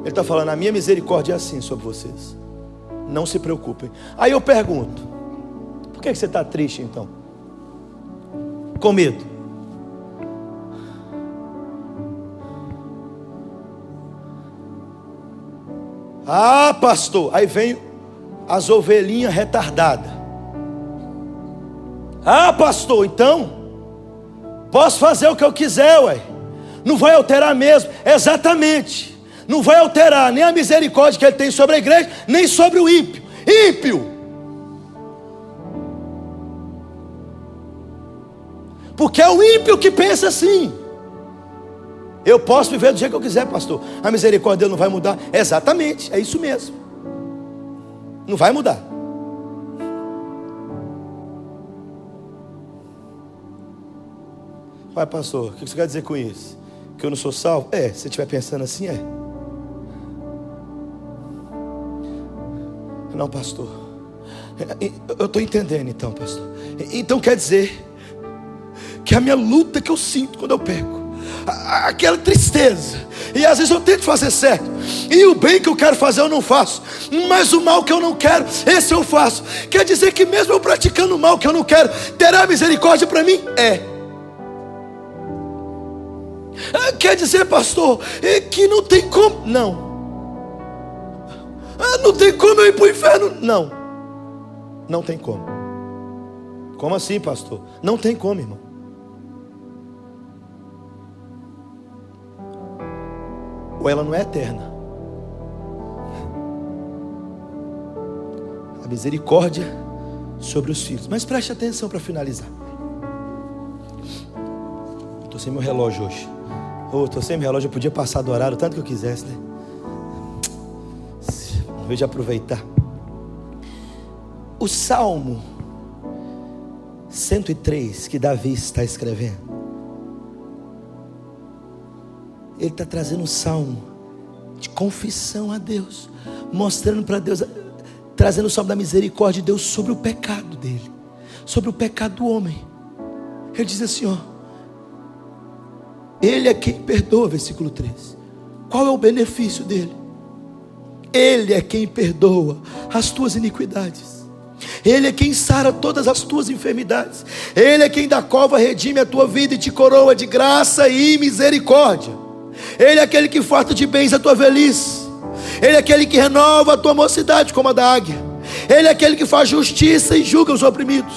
Ele está falando, a minha misericórdia é assim sobre vocês. Não se preocupem. Aí eu pergunto, por que você está triste então? Com medo? Ah, pastor, aí vem as ovelhinhas retardadas. Ah, pastor, então posso fazer o que eu quiser, ué. Não vai alterar mesmo. Exatamente. Não vai alterar nem a misericórdia que ele tem sobre a igreja, nem sobre o ímpio. Ímpio. Porque é o ímpio que pensa assim. Eu posso viver do jeito que eu quiser, pastor. A misericórdia dele não vai mudar. Exatamente, é isso mesmo. Não vai mudar. Pai, pastor, o que você quer dizer com isso? Que eu não sou salvo? Se você estiver pensando assim, Não, pastor. Eu estou entendendo então, pastor. Então quer dizer que a minha luta que eu sinto quando eu peco, aquela tristeza, e às vezes eu tento fazer certo, e o bem que eu quero fazer eu não faço, mas o mal que eu não quero, esse eu faço. Quer dizer que mesmo eu praticando o mal que eu não quero, terá misericórdia para mim? Quer dizer, pastor, que não tem como? Não. Não tem como eu ir para o inferno? Não. Não tem como. Como assim, pastor? Não tem como, irmão. Ou ela não é eterna. A misericórdia sobre os filhos. Mas preste atenção para finalizar. Estou sem meu relógio hoje. Estou sem meu relógio, eu podia passar do horário tanto que eu quisesse, né? Em vez de aproveitar. O Salmo 103 que Davi está escrevendo, ele está trazendo um salmo de confissão a Deus, mostrando para Deus, trazendo o salmo da misericórdia de Deus sobre o pecado dele, sobre o pecado do homem. Ele diz assim, Ele é quem perdoa, versículo 3. Qual é o benefício dele? Ele é quem perdoa as tuas iniquidades. Ele é quem sara todas as tuas enfermidades. Ele é quem da cova redime a tua vida e te coroa de graça e misericórdia. Ele é aquele que farta de bens a tua velhice. Ele é aquele que renova a tua mocidade como a da águia. Ele é aquele que faz justiça e julga os oprimidos.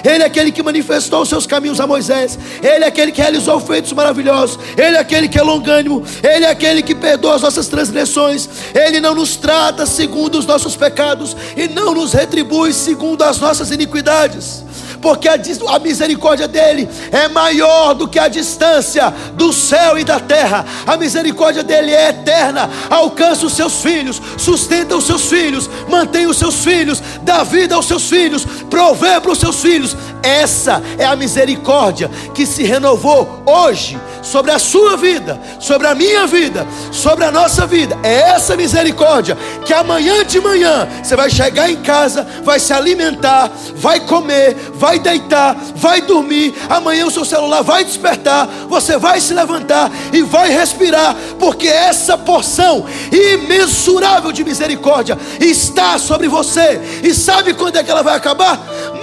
Ele é aquele que manifestou os seus caminhos a Moisés. Ele é aquele que realizou feitos maravilhosos. Ele é aquele que é longânimo. Ele é aquele que perdoa as nossas transgressões. Ele não nos trata segundo os nossos pecados e não nos retribui segundo as nossas iniquidades. Porque a misericórdia dele é maior do que a distância do céu e da terra. A misericórdia dele é eterna, alcança os seus filhos, sustenta os seus filhos, mantém os seus filhos, dá vida aos seus filhos, provê para os seus filhos. Essa é a misericórdia que se renovou hoje sobre a sua vida, sobre a minha vida, sobre a nossa vida. É essa misericórdia que amanhã de manhã você vai chegar em casa, vai se alimentar, vai comer, vai deitar, vai dormir. Amanhã o seu celular vai despertar, você vai se levantar e vai respirar, porque essa porção imensurável de misericórdia está sobre você. E sabe quando é que ela vai acabar?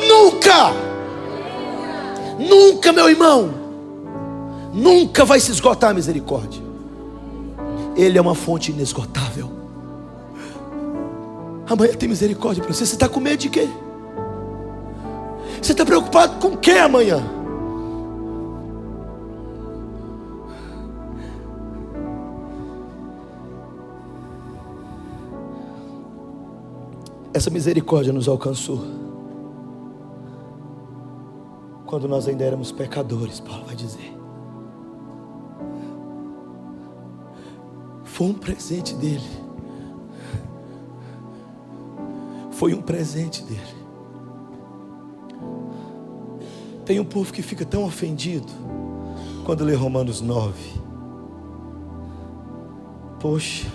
Nunca! Nunca, meu irmão. Nunca vai se esgotar a misericórdia. Ele é uma fonte inesgotável. Amanhã tem misericórdia para você. Você está com medo de quê? Você está preocupado com o que amanhã? Essa misericórdia nos alcançou quando nós ainda éramos pecadores, Paulo vai dizer. Foi um presente dele. Foi um presente dele. Tem um povo que fica tão ofendido quando lê Romanos 9. Poxa,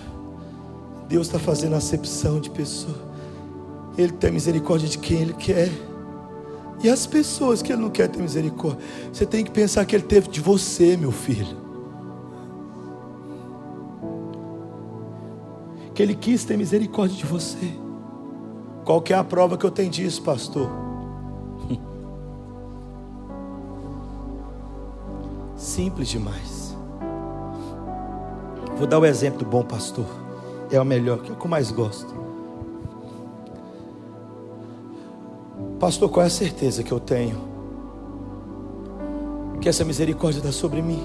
Deus está fazendo acepção de pessoas. Ele tem misericórdia de quem Ele quer. E as pessoas que Ele não quer ter misericórdia, você tem que pensar que Ele teve de você, meu filho. Que Ele quis ter misericórdia de você. Qual que é a prova que eu tenho disso, pastor? Simples demais. Vou dar o exemplo do bom pastor. É o melhor, que é o que eu mais gosto. Pastor, qual é a certeza que eu tenho? Que essa misericórdia está sobre mim.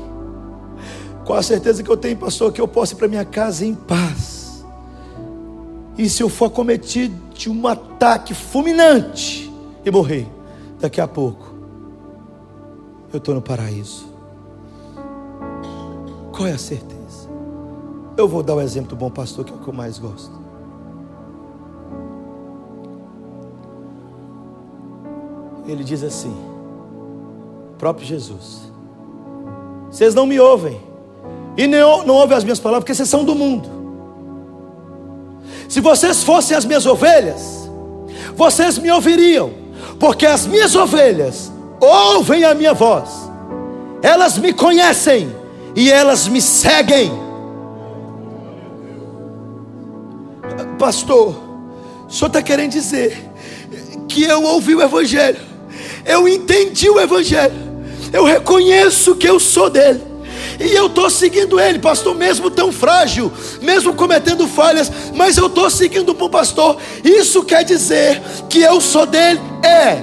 Qual a certeza que eu tenho, pastor? Que eu posso ir para minha casa em paz. E se eu for acometido de um ataque fulminante e morrer, daqui a pouco eu estou no paraíso. Qual é a certeza? Eu vou dar o exemplo do bom pastor, que é o que eu mais gosto. Ele diz assim, próprio Jesus: vocês não me ouvem e não ouvem as minhas palavras, porque vocês são do mundo. Se vocês fossem as minhas ovelhas, vocês me ouviriam, porque as minhas ovelhas ouvem a minha voz, elas me conhecem e elas me seguem. Pastor, o senhor está querendo dizer que eu ouvi o Evangelho, eu entendi o Evangelho, eu reconheço que eu sou dele, e eu estou seguindo ele, pastor, mesmo tão frágil, mesmo cometendo falhas, mas eu estou seguindo o bom pastor. Isso quer dizer que eu sou dele? É.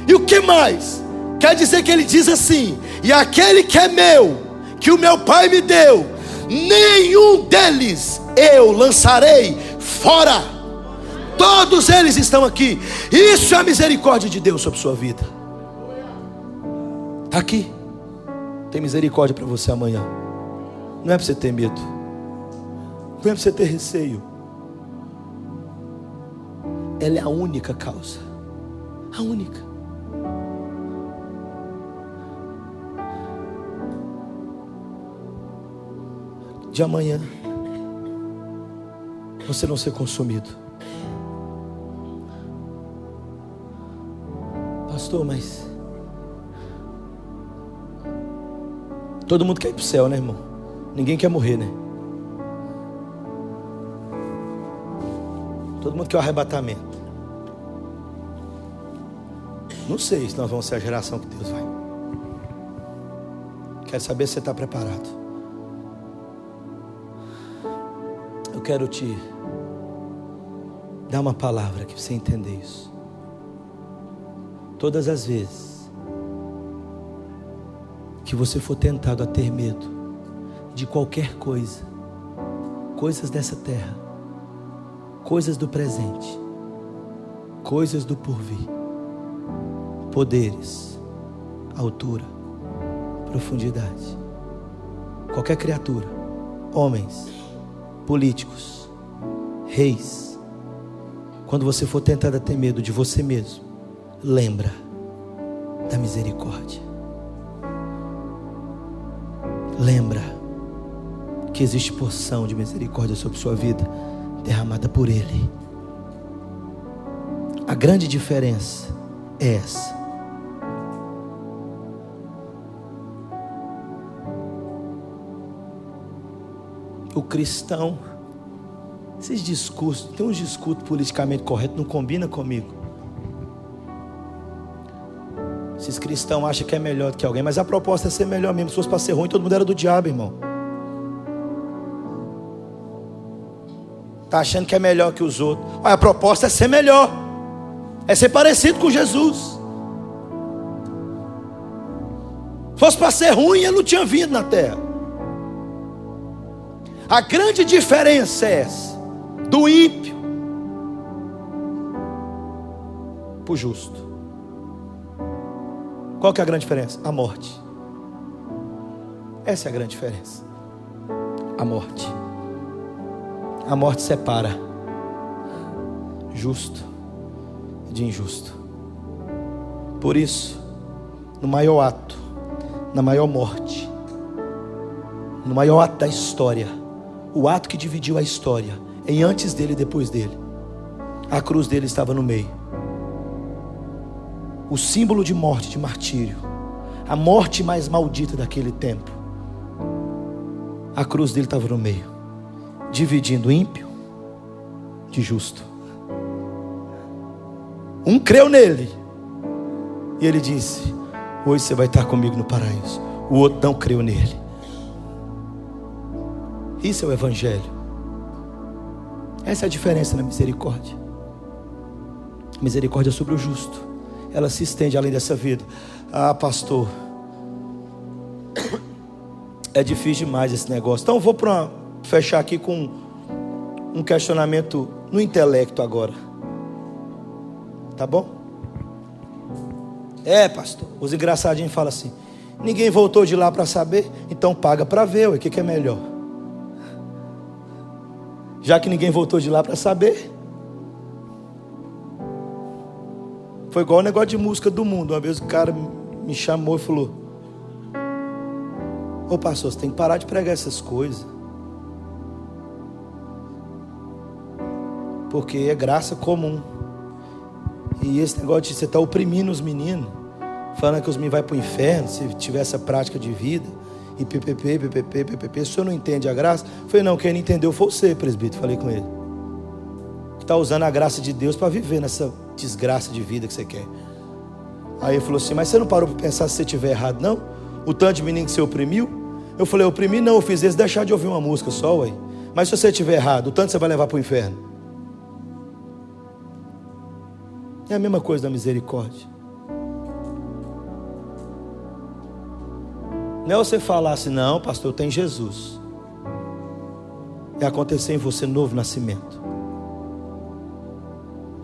E o que mais? Quer dizer que ele diz assim: e aquele que é meu, que o meu pai me deu, nenhum deles eu lançarei fora. Todos eles estão aqui. Isso é a misericórdia de Deus sobre sua vida. Está aqui. Tem misericórdia para você amanhã. Não é para você ter medo, não é para você ter receio. Ela é a única causa. A única. De amanhã você não ser consumido. Pastor, mas todo mundo quer ir para o céu, né, irmão? Ninguém quer morrer, né? Todo mundo quer o arrebatamento. Não sei se nós vamos ser a geração que Deus vai. Quero saber se você está preparado. Eu quero te dar uma palavra que você entender isso. Todas as vezes que você for tentado a ter medo de qualquer coisa, coisas dessa terra, coisas do presente, coisas do porvir, poderes, altura, profundidade, qualquer criatura, homens, políticos, reis, quando você for tentado a ter medo de você mesmo, lembra da misericórdia. Lembra que existe porção de misericórdia sobre sua vida, derramada por Ele. A grande diferença é essa. O cristão, esses discursos, tem uns discursos politicamente corretos, não combina comigo. Esses cristãos acham que é melhor do que alguém, mas a proposta é ser melhor mesmo. Se fosse para ser ruim, todo mundo era do diabo, irmão. Está achando que é melhor que os outros. A proposta é ser melhor, é ser parecido com Jesus. Se fosse para ser ruim, ele não tinha vindo na terra. A grande diferença é essa: do ímpio para o justo. Qual que é a grande diferença? A morte. Essa é a grande diferença. A morte. A morte separa justo de injusto. Por isso, no maior ato, na maior morte, no maior ato da história, o ato que dividiu a história, em antes dele e depois dele, a cruz dele estava no meio. O símbolo de morte, de martírio, a morte mais maldita daquele tempo, a cruz dele estava no meio, dividindo ímpio de justo. Um creu nele e ele disse: hoje você vai estar comigo no paraíso. O outro não creu nele. Isso é o evangelho. Essa é a diferença na misericórdia. A misericórdia é sobre o justo. Ela se estende além dessa vida. Ah, pastor, é difícil demais esse negócio. Então eu vou fechar aqui com um questionamento no intelecto agora. Tá bom? Pastor, os engraçadinhos falam assim: ninguém voltou de lá para saber, então paga para ver. O que é melhor? Já que ninguém voltou de lá para saber. Foi igual o negócio de música do mundo. Uma vez o cara me chamou e falou: ô pastor, você tem que parar de pregar essas coisas, porque é graça comum. E esse negócio de você estar oprimindo os meninos, falando que os meninos vão para o inferno se tiver essa prática de vida, e ppp, o senhor não entende a graça? Eu falei: não, quem não entendeu foi você, presbítero. Falei com ele, que está usando a graça de Deus para viver nessa desgraça de vida que você quer. Aí ele falou assim: mas você não parou para pensar se você estiver errado, não? O tanto de menino que você oprimiu? Eu falei: oprimi não, eu fiz eles deixar de ouvir uma música só, ué. Mas se você estiver errado, o tanto você vai levar para o inferno. É a mesma coisa da misericórdia. Não é você falar assim: não, pastor, eu tenho Jesus. É acontecer em você novo nascimento,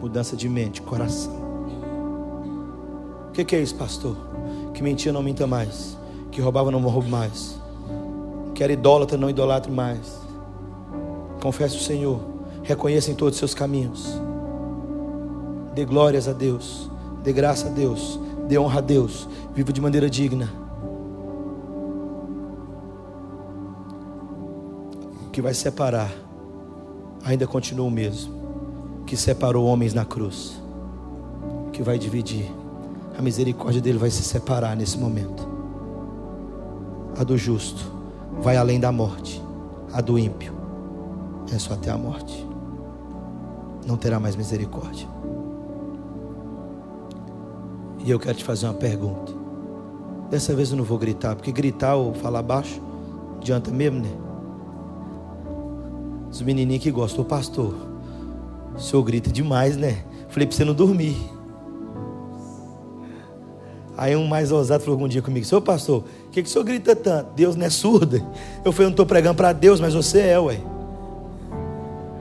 mudança de mente, coração. O que é isso, pastor? Que mentia, não minta mais. Que roubava, não roube mais. Que era idólatra, não idolatre mais. Confesse o Senhor. Reconheça em todos os seus caminhos. Dê glórias a Deus. Dê graça a Deus. Dê honra a Deus. Viva de maneira digna. O que vai separar ainda continua o mesmo que separou homens na cruz. Que vai dividir, a misericórdia dele vai se separar nesse momento. A do justo vai além da morte. A do ímpio é só até a morte. Não terá mais misericórdia. E eu quero te fazer uma pergunta. Dessa vez eu não vou gritar, porque gritar ou falar baixo adianta mesmo, né? Os menininhos que gostam: ô pastor, o senhor grita demais, né? Falei para você não dormir. Aí um mais ousado falou um dia comigo: senhor pastor, o que o senhor grita tanto? Deus não é surdo? Eu falei: eu não estou pregando para Deus, mas você é, ué.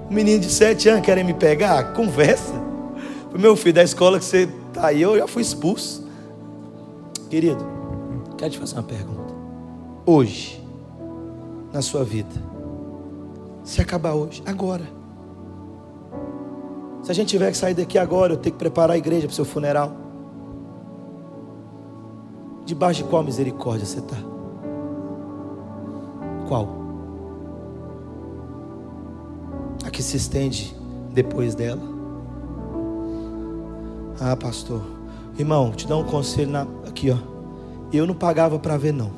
Um menino de 7 anos querem me pegar? Conversa. Meu filho, da escola que você está aí, eu já fui expulso. Querido, quero te fazer uma pergunta. Hoje, na sua vida, se acabar hoje, agora, se a gente tiver que sair daqui agora, eu tenho que preparar a igreja para o seu funeral, debaixo de qual misericórdia você está? Qual? A que se estende depois dela? Ah, pastor, irmão, te dar um conselho aqui, ó. Eu não pagava para ver, não,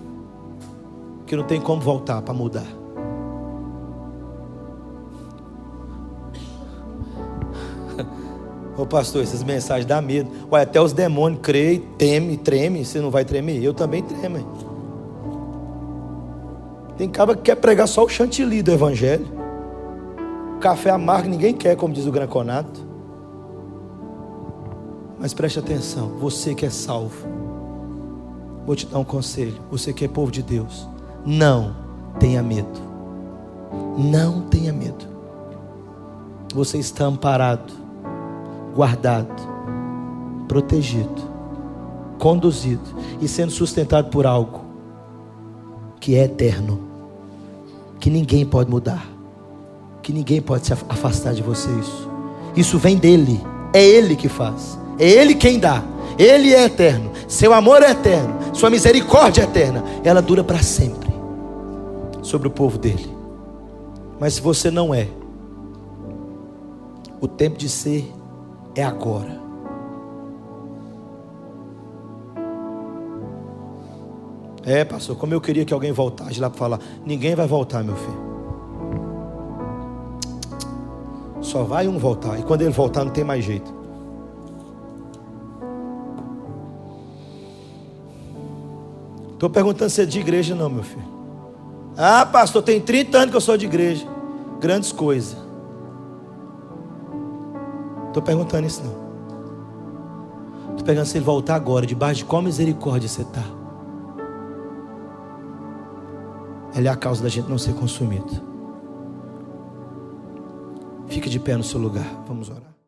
porque não tem como voltar para mudar. Ô pastor, essas mensagens dão medo. Ué, até os demônios creem, treme. Você não vai tremer? Eu também tremo, hein? Tem cabra que quer pregar só o chantilly do evangelho. Café amargo ninguém quer, como diz o Granconato. Mas preste atenção, você que é salvo, vou te dar um conselho. Você que é povo de Deus, não tenha medo. Não tenha medo. Você está amparado, guardado, protegido, conduzido e sendo sustentado por algo que é eterno, que ninguém pode mudar, que ninguém pode se afastar de você. Isso vem dele, é ele que faz, é ele quem dá, ele é eterno, seu amor é eterno, sua misericórdia é eterna, ela dura para sempre sobre o povo dele. Mas se você não é, o tempo de ser é agora. É, pastor, como eu queria que alguém voltasse lá para falar. Ninguém vai voltar, meu filho. Só vai um voltar. E quando ele voltar não tem mais jeito. Estou perguntando se é de igreja não, meu filho. Ah, pastor, tem 30 anos que eu sou de igreja. Grandes coisas. Estou perguntando isso não. Estou perguntando se ele voltar agora. Debaixo de qual misericórdia você está? Ela é a causa da gente não ser consumido. Fique de pé no seu lugar. Vamos orar.